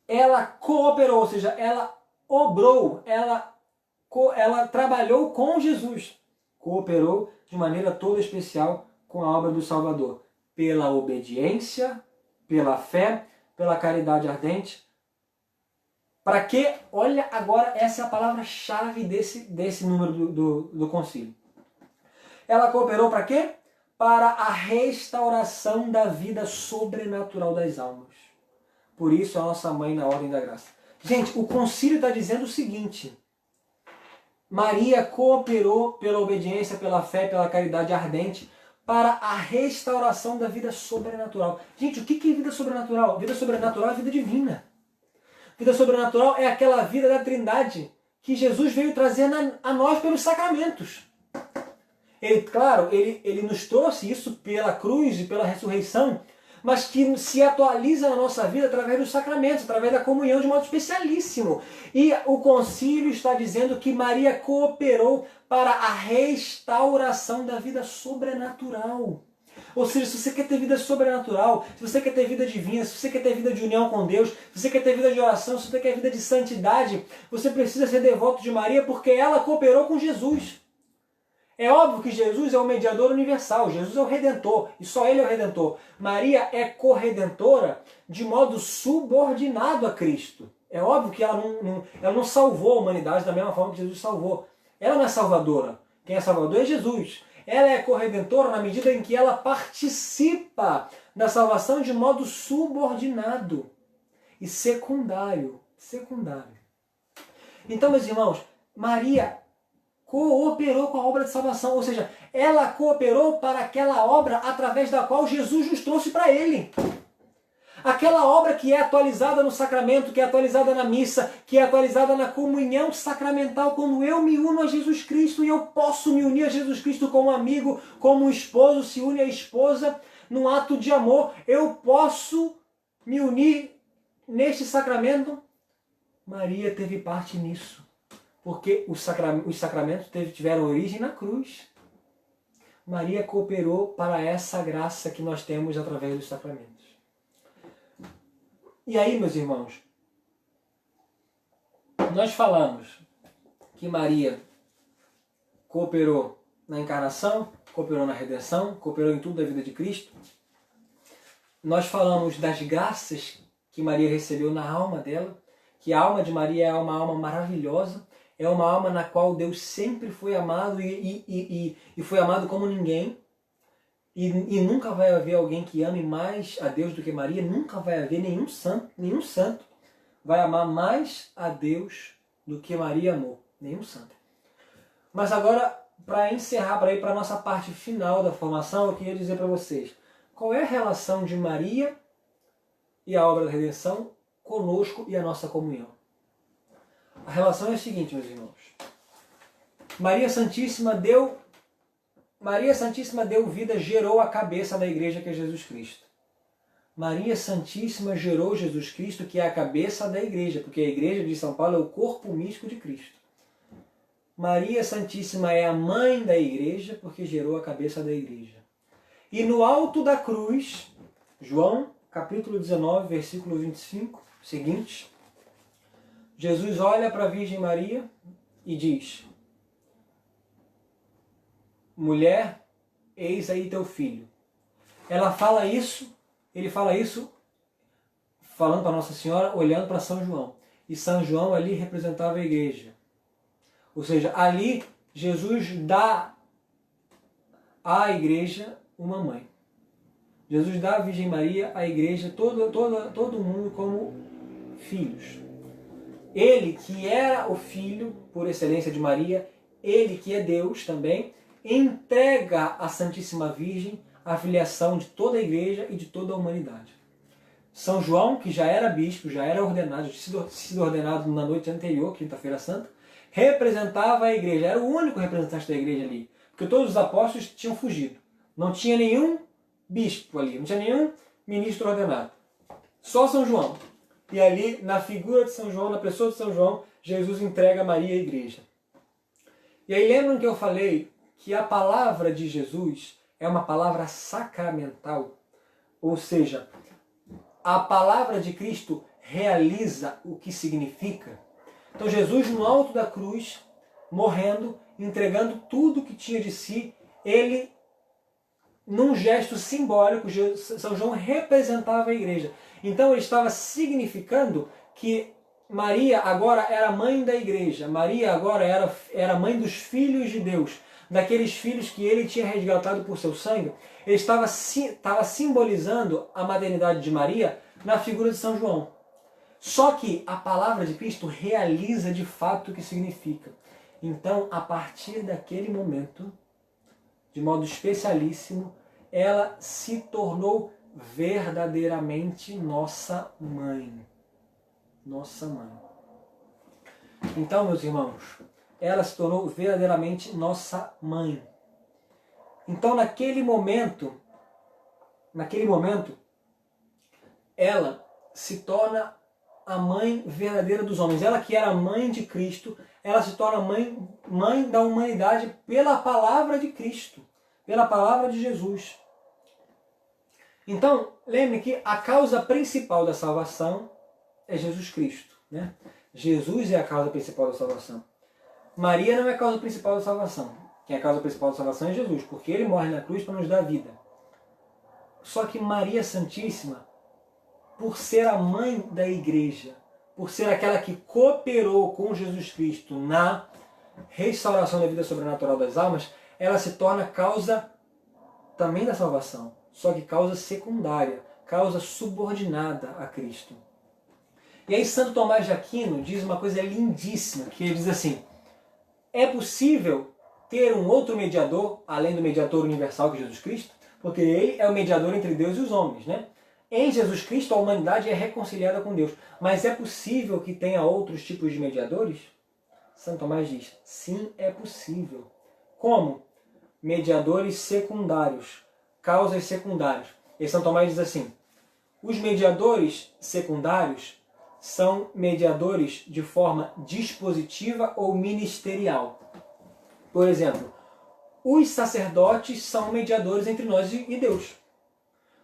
Ela cooperou, ou seja, ela obrou, ela trabalhou com Jesus. Cooperou de maneira toda especial com a obra do Salvador. Pela obediência, pela fé, pela caridade ardente. Para que, olha agora, essa é a palavra-chave desse número do concílio. Ela cooperou para quê? Para a restauração da vida sobrenatural das almas. Por isso a nossa mãe na ordem da graça. Gente, o concílio está dizendo o seguinte. Maria cooperou pela obediência, pela fé, pela caridade ardente para a restauração da vida sobrenatural. Gente, o que é vida sobrenatural? Vida sobrenatural é vida divina. Vida sobrenatural é aquela vida da Trindade que Jesus veio trazer a nós pelos sacramentos. Ele nos trouxe isso pela cruz e pela ressurreição, mas que se atualiza na nossa vida através dos sacramentos, através da comunhão de modo especialíssimo. E o concílio está dizendo que Maria cooperou para a restauração da vida sobrenatural. Ou seja, se você quer ter vida sobrenatural, se você quer ter vida divina, se você quer ter vida de união com Deus, se você quer ter vida de oração, se você quer vida de santidade, você precisa ser devoto de Maria porque ela cooperou com Jesus. É óbvio que Jesus é o mediador universal, Jesus é o Redentor, e só Ele é o Redentor. Maria é corredentora de modo subordinado a Cristo. É óbvio que ela não salvou a humanidade da mesma forma que Jesus salvou. Ela não é salvadora. Quem é salvador é Jesus. Ela é corredentora na medida em que ela participa da salvação de modo subordinado e secundário. Então, meus irmãos, Maria cooperou com a obra de salvação, ou seja, ela cooperou para aquela obra através da qual Jesus nos trouxe para Ele. Aquela obra que é atualizada no sacramento, que é atualizada na missa, que é atualizada na comunhão sacramental, quando eu me uno a Jesus Cristo e eu posso me unir a Jesus Cristo como amigo, como esposo se une à esposa, num ato de amor, eu posso me unir neste sacramento. Maria teve parte nisso, porque os sacramentos tiveram origem na cruz. Maria cooperou para essa graça que nós temos através dos sacramentos. E aí, meus irmãos, nós falamos que Maria cooperou na encarnação, cooperou na redenção, cooperou em tudo da vida de Cristo. Nós falamos das graças que Maria recebeu na alma dela, que a alma de Maria é uma alma maravilhosa, é uma alma na qual Deus sempre foi amado e foi amado como ninguém. E nunca vai haver alguém que ame mais a Deus do que Maria, nunca vai haver nenhum santo vai amar mais a Deus do que Maria amou, nenhum santo. Mas agora, para encerrar, para ir para a nossa parte final da formação, eu queria dizer para vocês, qual é a relação de Maria e a obra da redenção conosco e a nossa comunhão? A relação é a seguinte, meus irmãos. Maria Santíssima deu Maria Santíssima deu vida, gerou a cabeça da igreja, que é Jesus Cristo. Maria Santíssima gerou Jesus Cristo, que é a cabeça da igreja, porque a igreja de São Paulo é o corpo místico de Cristo. Maria Santíssima é a mãe da igreja, porque gerou a cabeça da igreja. E no alto da cruz, João, capítulo 19, versículo 25, seguinte, Jesus olha para a Virgem Maria e diz: mulher, eis aí teu filho. Ela fala isso, ele fala isso falando para Nossa Senhora, olhando para São João. E São João ali representava a igreja. Ou seja, ali Jesus dá à igreja uma mãe. Jesus dá à Virgem Maria, à igreja, todo mundo como filhos. Ele que era o filho, por excelência de Maria, ele que é Deus também, entrega à Santíssima Virgem a filiação de toda a igreja e de toda a humanidade. São João, que já era bispo, já era ordenado, tinha sido ordenado na noite anterior, quinta-feira santa, representava a igreja, era o único representante da igreja ali, porque todos os apóstolos tinham fugido. Não tinha nenhum bispo ali, não tinha nenhum ministro ordenado. Só São João. E ali, na figura de São João, na pessoa de São João, Jesus entrega a Maria à igreja. E aí lembram que eu falei que a palavra de Jesus é uma palavra sacramental? Ou seja, a palavra de Cristo realiza o que significa. Então Jesus, no alto da cruz, morrendo, entregando tudo que tinha de si, ele, num gesto simbólico, São João representava a igreja. Então ele estava significando que Maria agora era mãe da igreja, Maria agora era mãe dos filhos de Deus, daqueles filhos que ele tinha resgatado por seu sangue. Ele estava simbolizando a maternidade de Maria na figura de São João. Só que a palavra de Cristo realiza de fato o que significa. Então, a partir daquele momento, de modo especialíssimo, ela se tornou verdadeiramente nossa mãe. Nossa mãe. Então, meus irmãos, ela se tornou verdadeiramente nossa mãe. Então, naquele momento, ela se torna a mãe verdadeira dos homens. Ela que era mãe de Cristo, ela se torna mãe da humanidade pela palavra de Cristo, pela palavra de Jesus. Então, lembre que a causa principal da salvação é Jesus Cristo, né? Jesus é a causa principal da salvação. Maria não é a causa principal da salvação. Quem é a causa principal da salvação é Jesus, porque ele morre na cruz para nos dar vida. Só que Maria Santíssima, por ser a mãe da igreja, por ser aquela que cooperou com Jesus Cristo na restauração da vida sobrenatural das almas, ela se torna causa também da salvação, só que causa secundária, causa subordinada a Cristo. E aí Santo Tomás de Aquino diz uma coisa lindíssima, que ele diz assim: é possível ter um outro mediador, além do mediador universal que é Jesus Cristo, porque ele é o mediador entre Deus e os homens, né? Em Jesus Cristo, a humanidade é reconciliada com Deus. Mas é possível que tenha outros tipos de mediadores? Santo Tomás diz, sim, é possível. Como? Mediadores secundários, causas secundárias. E Santo Tomás diz assim, os mediadores secundários são mediadores de forma dispositiva ou ministerial. Por exemplo, os sacerdotes são mediadores entre nós e Deus.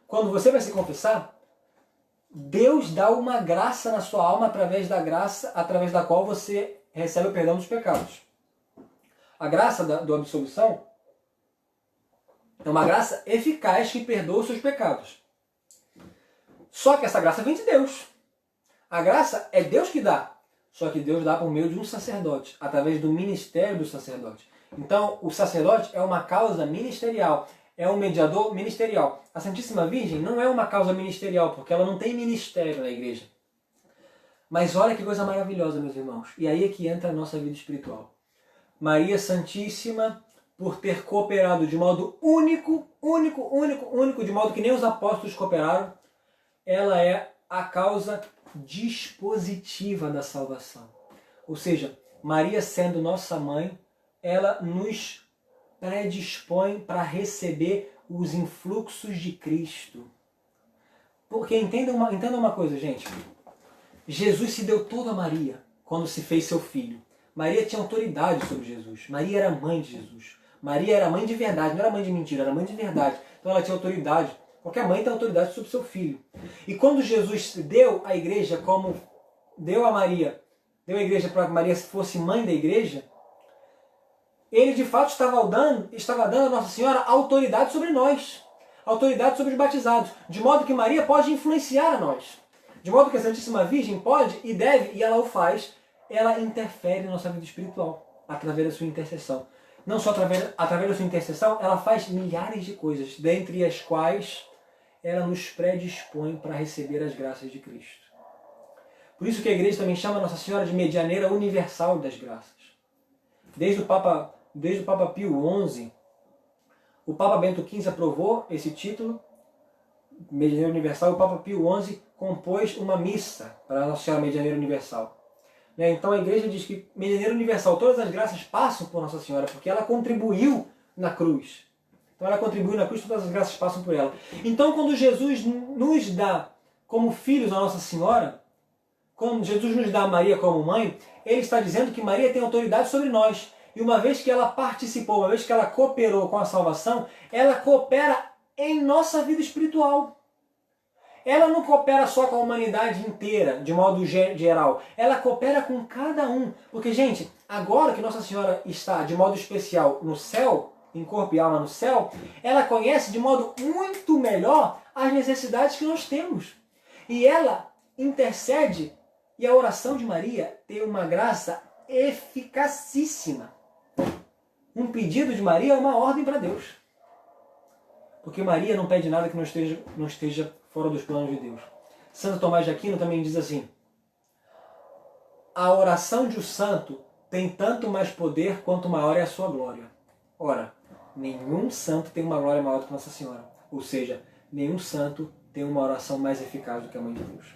Quando você vai se confessar, Deus dá uma graça na sua alma através da qual você recebe o perdão dos pecados. A graça da absolução é uma graça eficaz que perdoa os seus pecados. Só que essa graça vem de Deus. A graça é Deus que dá. Só que Deus dá por meio de um sacerdote, através do ministério do sacerdote. Então, o sacerdote é uma causa ministerial. É um mediador ministerial. A Santíssima Virgem não é uma causa ministerial, porque ela não tem ministério na igreja. Mas olha que coisa maravilhosa, meus irmãos. E aí é que entra a nossa vida espiritual. Maria Santíssima, por ter cooperado de modo único, de modo que nem os apóstolos cooperaram, ela é a causa dispositiva da salvação. Ou seja, Maria sendo nossa mãe, ela nos predispõe para receber os influxos de Cristo. Porque entenda uma coisa, gente. Jesus se deu todo a Maria quando se fez seu filho. Maria tinha autoridade sobre Jesus. Maria era mãe de Jesus. Maria era mãe de verdade, não era mãe de mentira, era mãe de verdade. Então ela tinha autoridade. Qualquer mãe tem autoridade sobre seu filho. E quando Jesus deu a igreja como deu a Maria, deu a igreja para que Maria fosse mãe da igreja, ele de fato estava dando a Nossa Senhora autoridade sobre nós. Autoridade sobre os batizados. De modo que Maria pode influenciar a nós. De modo que a Santíssima Virgem pode e deve, e ela o faz, ela interfere na nossa vida espiritual, através da sua intercessão. Não só através da sua intercessão, ela faz milhares de coisas, dentre as quais ela nos predispõe para receber as graças de Cristo. Por isso que a igreja também chama Nossa Senhora de medianeira universal das graças. Desde o Papa Pio XI, o Papa Bento XV aprovou esse título, Medianeira Universal. O Papa Pio XI compôs uma missa para Nossa Senhora Medianeira Universal. Então a igreja diz que Medianeira Universal, todas as graças passam por Nossa Senhora, porque ela contribuiu na cruz. Então ela contribuiu na cruz, todas as graças passam por ela. Então quando Jesus nos dá como filhos a Nossa Senhora, quando Jesus nos dá a Maria como mãe, ele está dizendo que Maria tem autoridade sobre nós. E uma vez que ela participou, uma vez que ela cooperou com a salvação, ela coopera em nossa vida espiritual. Ela não coopera só com a humanidade inteira, de modo geral. Ela coopera com cada um. Porque, gente, agora que Nossa Senhora está de modo especial no céu, em corpo e alma no céu, ela conhece de modo muito melhor as necessidades que nós temos. E ela intercede, e a oração de Maria tem uma graça eficacíssima. Um pedido de Maria é uma ordem para Deus. Porque Maria não pede nada que não esteja fora dos planos de Deus. Santo Tomás de Aquino também diz assim: a oração de um santo tem tanto mais poder quanto maior é a sua glória. Ora, nenhum santo tem uma glória maior do que Nossa Senhora. Ou seja, nenhum santo tem uma oração mais eficaz do que a Mãe de Deus.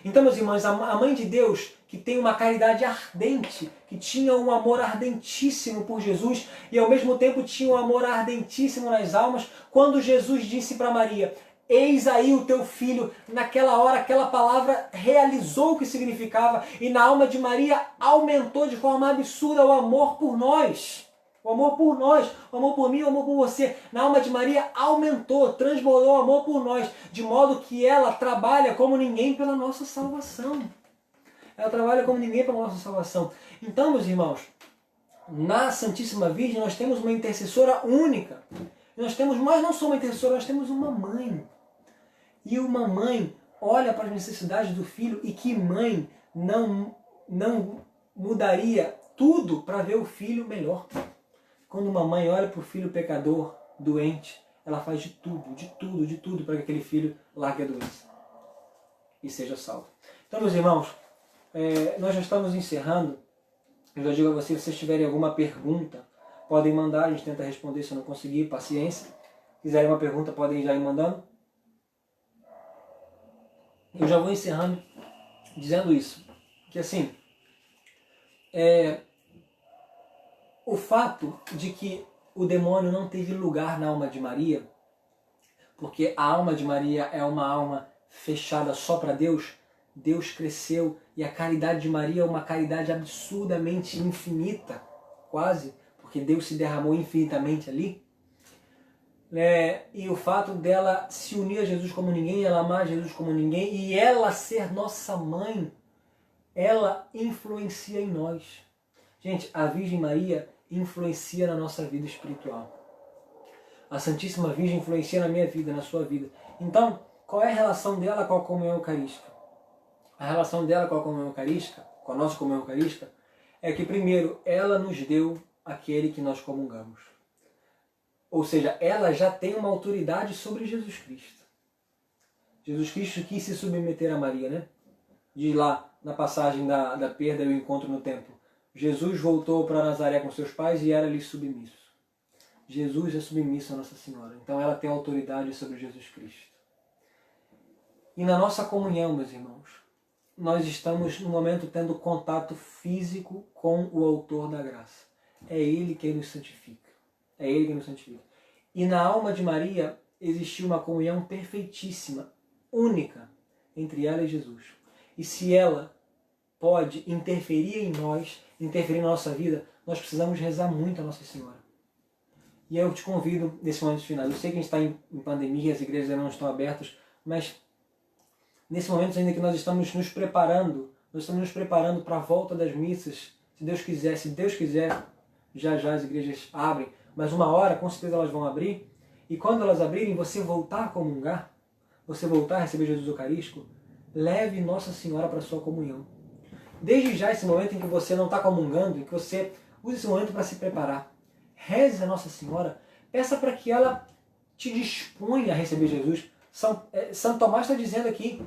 Então, meus irmãos, a Mãe de Deus, que tem uma caridade ardente, que tinha um amor ardentíssimo por Jesus e ao mesmo tempo tinha um amor ardentíssimo nas almas, quando Jesus disse para Maria: eis aí o teu filho, naquela hora aquela palavra realizou o que significava e na alma de Maria aumentou de forma absurda o amor por nós. O amor por nós, o amor por mim, o amor por você. Na alma de Maria aumentou, transbordou o amor por nós, de modo que ela trabalha como ninguém pela nossa salvação. Ela trabalha como ninguém pela nossa salvação. Então, meus irmãos, na Santíssima Virgem nós temos uma intercessora única. Nós não só uma intercessora, nós temos uma mãe. E uma mãe olha para as necessidades do filho, e que mãe não mudaria tudo para ver o filho melhor? Quando uma mãe olha para o filho pecador, doente, ela faz de tudo para que aquele filho largue a doença e seja salvo. Então, meus irmãos, nós já estamos encerrando. Eu já digo a vocês, se vocês tiverem alguma pergunta, podem mandar, a gente tenta responder. Se eu não conseguir, paciência. Se quiserem uma pergunta, podem já ir mandando. Eu já vou encerrando dizendo isso, que assim, o fato de que o demônio não teve lugar na alma de Maria, porque a alma de Maria é uma alma fechada só para Deus, Deus cresceu, e a caridade de Maria é uma caridade absurdamente infinita, quase, porque Deus se derramou infinitamente ali. E o fato dela se unir a Jesus como ninguém, ela amar Jesus como ninguém, e ela ser nossa mãe, ela influencia em nós. Gente, a Virgem Maria influencia na nossa vida espiritual. A Santíssima Virgem influencia na minha vida, na sua vida. Então, qual é a relação dela com a comunhão eucarística? A relação dela com a comunhão eucarística, com a nossa comunhão eucarística, é que primeiro ela nos deu aquele que nós comungamos. Ou seja, ela já tem uma autoridade sobre Jesus Cristo. Jesus Cristo quis se submeter a Maria, né? Diz lá na passagem da perda e o encontro no templo: Jesus voltou para Nazaré com seus pais e era-lhe submisso. Jesus é submisso a Nossa Senhora. Então ela tem autoridade sobre Jesus Cristo. E na nossa comunhão, meus irmãos, nós estamos no momento tendo contato físico com o autor da graça. É Ele quem nos santifica. É Ele que nos santifica. E na alma de Maria existiu uma comunhão perfeitíssima, única, entre ela e Jesus. E se ela pode interferir em nós, interferir na nossa vida, nós precisamos rezar muito a Nossa Senhora. E eu te convido nesse momento final. Eu sei que a gente está em pandemia, as igrejas ainda não estão abertas, mas nesse momento ainda que nós estamos nos preparando para a volta das missas, se Deus quiser, já as igrejas abrem, mas uma hora com certeza elas vão abrir, e quando elas abrirem, você voltar a comungar, você voltar a receber Jesus Eucarístico, leve Nossa Senhora para a sua comunhão. Desde já esse momento em que você não está comungando, em que você use esse momento para se preparar, reze a Nossa Senhora, peça para que ela te disponha a receber Jesus. São Tomás está dizendo aqui,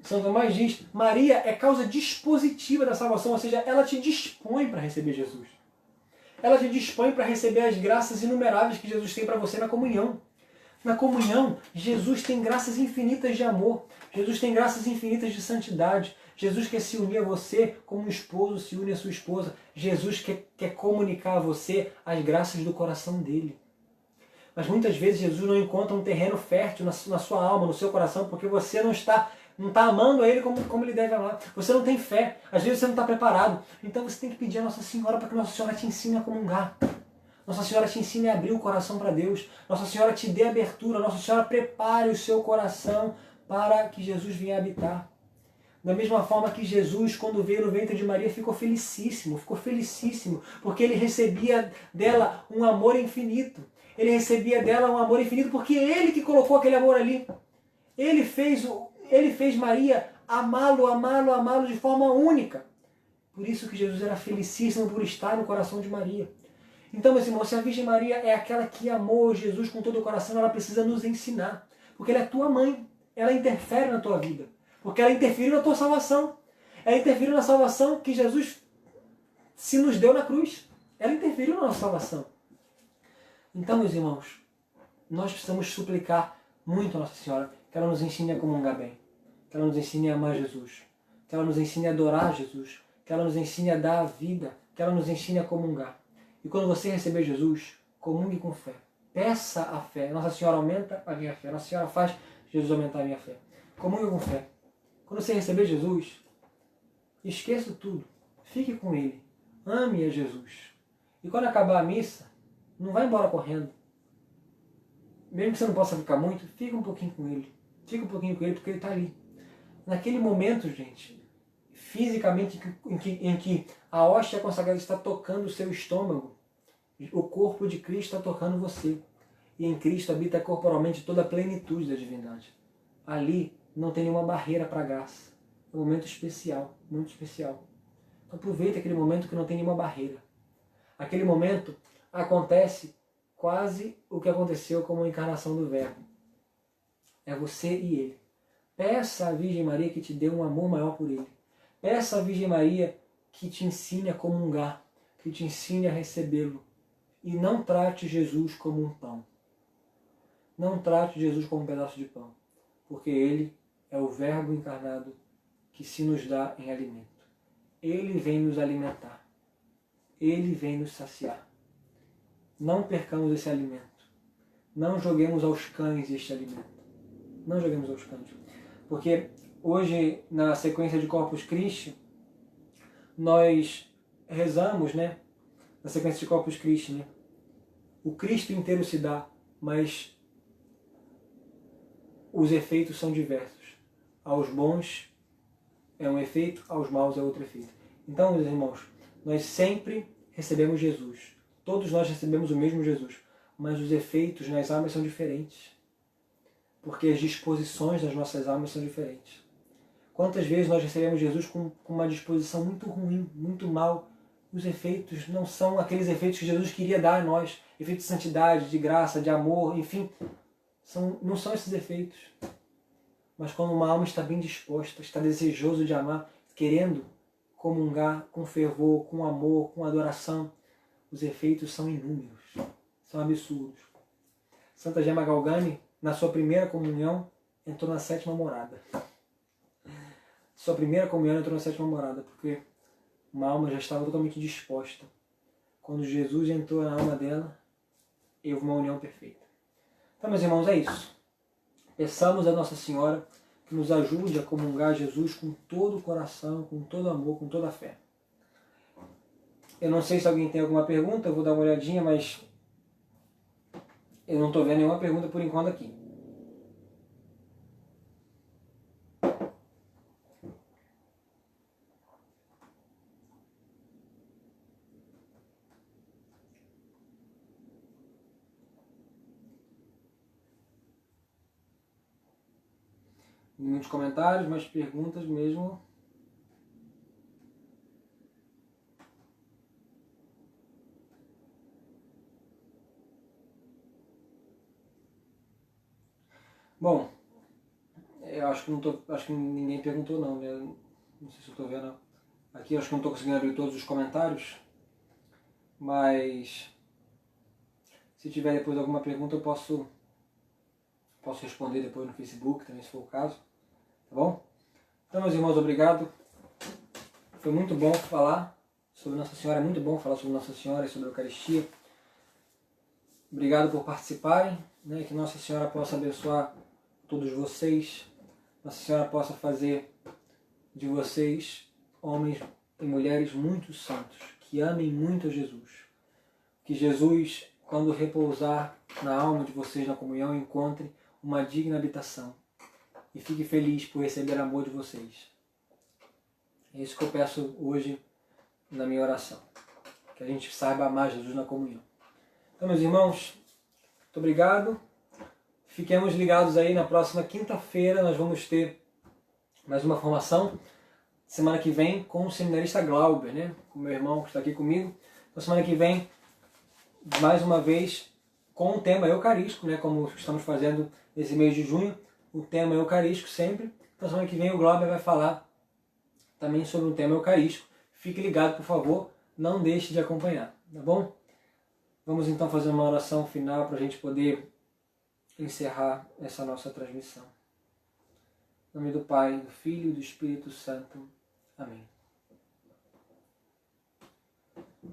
São Tomás diz, Maria é causa dispositiva da salvação, ou seja, ela te dispõe para receber Jesus. Ela te dispõe para receber as graças inumeráveis que Jesus tem para você na comunhão. Na comunhão, Jesus tem graças infinitas de amor. Jesus tem graças infinitas de santidade. Jesus quer se unir a você como um esposo se une a sua esposa. Jesus quer comunicar a você as graças do coração dele. Mas muitas vezes Jesus não encontra um terreno fértil na sua alma, no seu coração, porque você não está amando a Ele como Ele deve amar. Você não tem fé. Às vezes você não está preparado. Então você tem que pedir a Nossa Senhora para que Nossa Senhora te ensine a comungar. Nossa Senhora te ensine a abrir o coração para Deus. Nossa Senhora te dê abertura. Nossa Senhora prepare o seu coração para que Jesus venha habitar. Da mesma forma que Jesus, quando veio no ventre de Maria, ficou felicíssimo, porque ele recebia dela um amor infinito. Ele recebia dela um amor infinito porque ele que colocou aquele amor ali. Ele fez Maria amá-lo de forma única. Por isso que Jesus era felicíssimo por estar no coração de Maria. Então, meus irmãos, se a Virgem Maria é aquela que amou Jesus com todo o coração, ela precisa nos ensinar. Porque ela é tua mãe. Ela interfere na tua vida. Porque ela interferiu na tua salvação. Ela interferiu na salvação que Jesus se nos deu na cruz. Ela interferiu na nossa salvação. Então, meus irmãos, nós precisamos suplicar muito a Nossa Senhora que ela nos ensine a comungar bem. Que ela nos ensine a amar Jesus. Que ela nos ensine a adorar Jesus. Que ela nos ensine a dar a vida. Que ela nos ensine a comungar. E quando você receber Jesus, comungue com fé. Peça a fé. Nossa Senhora aumenta a minha fé. Nossa Senhora faz Jesus aumentar a minha fé. Comungue com fé. Quando você receber Jesus, esqueça tudo. Fique com Ele. Ame a Jesus. E quando acabar a missa, não vai embora correndo. Mesmo que você não possa ficar muito, fica um pouquinho com Ele. Fica um pouquinho com Ele porque Ele está ali. Naquele momento, gente, fisicamente em que a hóstia consagrada está tocando o seu estômago, o corpo de Cristo está tocando você. E em Cristo habita corporalmente toda a plenitude da divindade. Ali não tem nenhuma barreira para a graça. É um momento especial, muito especial. Então aproveita aquele momento que não tem nenhuma barreira. Aquele momento acontece quase o que aconteceu como a encarnação do Verbo. É você e Ele. Peça à Virgem Maria que te dê um amor maior por Ele. Peça à Virgem Maria que te ensine a comungar, que te ensine a recebê-lo. E não trate Jesus como um pão. Não trate Jesus como um pedaço de pão. Porque Ele é o Verbo encarnado que se nos dá em alimento. Ele vem nos alimentar. Ele vem nos saciar. Não percamos esse alimento. Não joguemos aos cães este alimento. Não joguemos aos cães. Porque hoje, na sequência de Corpus Christi, nós rezamos, né? Na sequência de Corpus Christi, né? O Cristo inteiro se dá, mas os efeitos são diversos. Aos bons é um efeito, aos maus é outro efeito. Então, meus irmãos, nós sempre recebemos Jesus. Todos nós recebemos o mesmo Jesus. Mas os efeitos nas almas são diferentes. Porque as disposições das nossas almas são diferentes. Quantas vezes nós recebemos Jesus com uma disposição muito ruim, muito mal. Os efeitos não são aqueles efeitos que Jesus queria dar a nós. Efeitos de santidade, de graça, de amor, enfim. Não são esses efeitos. Mas quando uma alma está bem disposta, está desejoso de amar, querendo comungar com fervor, com amor, com adoração, os efeitos são inúmeros, são absurdos. Santa Gemma Galgani, na sua primeira comunhão, entrou na 7ª morada. Sua primeira comunhão entrou na 7ª morada, porque uma alma já estava totalmente disposta. quando Jesus entrou na alma dela, e houve uma união perfeita. Então, meus irmãos, é isso. Peçamos a Nossa Senhora que nos ajude a comungar Jesus com todo o coração, com todo amor, com toda a fé. Eu não sei se alguém tem alguma pergunta, eu vou dar uma olhadinha, mas eu não estou vendo nenhuma pergunta por enquanto aqui. Muitos comentários, mas perguntas mesmo. Bom, eu acho que acho que ninguém perguntou não, né? Não sei se eu estou vendo. Aqui eu acho que não estou conseguindo abrir todos os comentários, mas se tiver depois alguma pergunta eu posso responder depois no Facebook, também se for o caso, tá bom? Então, meus irmãos, obrigado. Foi muito bom falar sobre Nossa Senhora, é muito bom falar sobre Nossa Senhora e sobre a Eucaristia. Obrigado por participarem, né? Que Nossa Senhora possa abençoar todos vocês, Nossa Senhora possa fazer de vocês homens e mulheres muito santos, que amem muito a Jesus. Que Jesus, quando repousar na alma de vocês na comunhão, encontre uma digna habitação e fique feliz por receber amor de vocês. É isso que eu peço hoje na minha oração, que a gente saiba amar Jesus na comunhão. Então, meus irmãos, muito obrigado. Fiquemos ligados aí, na próxima quinta-feira nós vamos ter mais uma formação, semana que vem, com o seminarista Glauber, né? Com o meu irmão que está aqui comigo. Na semana que vem, mais uma vez, com o tema eucarístico, né? Como estamos fazendo nesse mês de junho, o tema eucarístico sempre. Na semana que vem o Glauber vai falar também sobre um tema eucarístico. Fique ligado, por favor, não deixe de acompanhar, tá bom? Vamos então fazer uma oração final para a gente poder encerrar essa nossa transmissão. Em nome do Pai, do Filho e do Espírito Santo. Amém.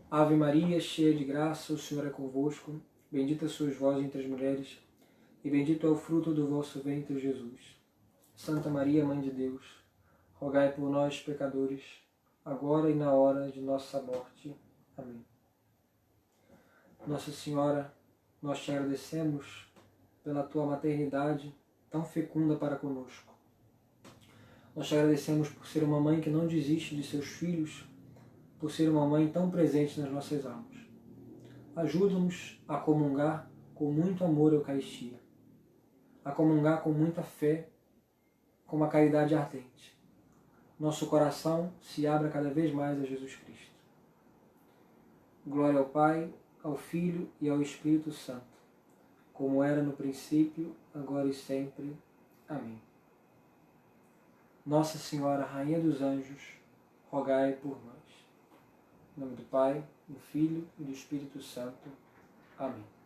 Ave Maria, cheia de graça, o Senhor é convosco. Bendita sois vós entre as mulheres, e bendito é o fruto do vosso ventre, Jesus. Santa Maria, Mãe de Deus, rogai por nós, pecadores, agora e na hora de nossa morte. Amém. Nossa Senhora, nós te agradecemos pela tua maternidade tão fecunda para conosco. Nós te agradecemos por ser uma mãe que não desiste de seus filhos, por ser uma mãe tão presente nas nossas almas. Ajuda-nos a comungar com muito amor a Eucaristia, a comungar com muita fé, com uma caridade ardente. Nosso coração se abra cada vez mais a Jesus Cristo. Glória ao Pai, ao Filho e ao Espírito Santo, como era no princípio, agora e sempre. Amém. Nossa Senhora, Rainha dos Anjos, rogai por nós. Em nome do Pai, do Filho e do Espírito Santo. Amém.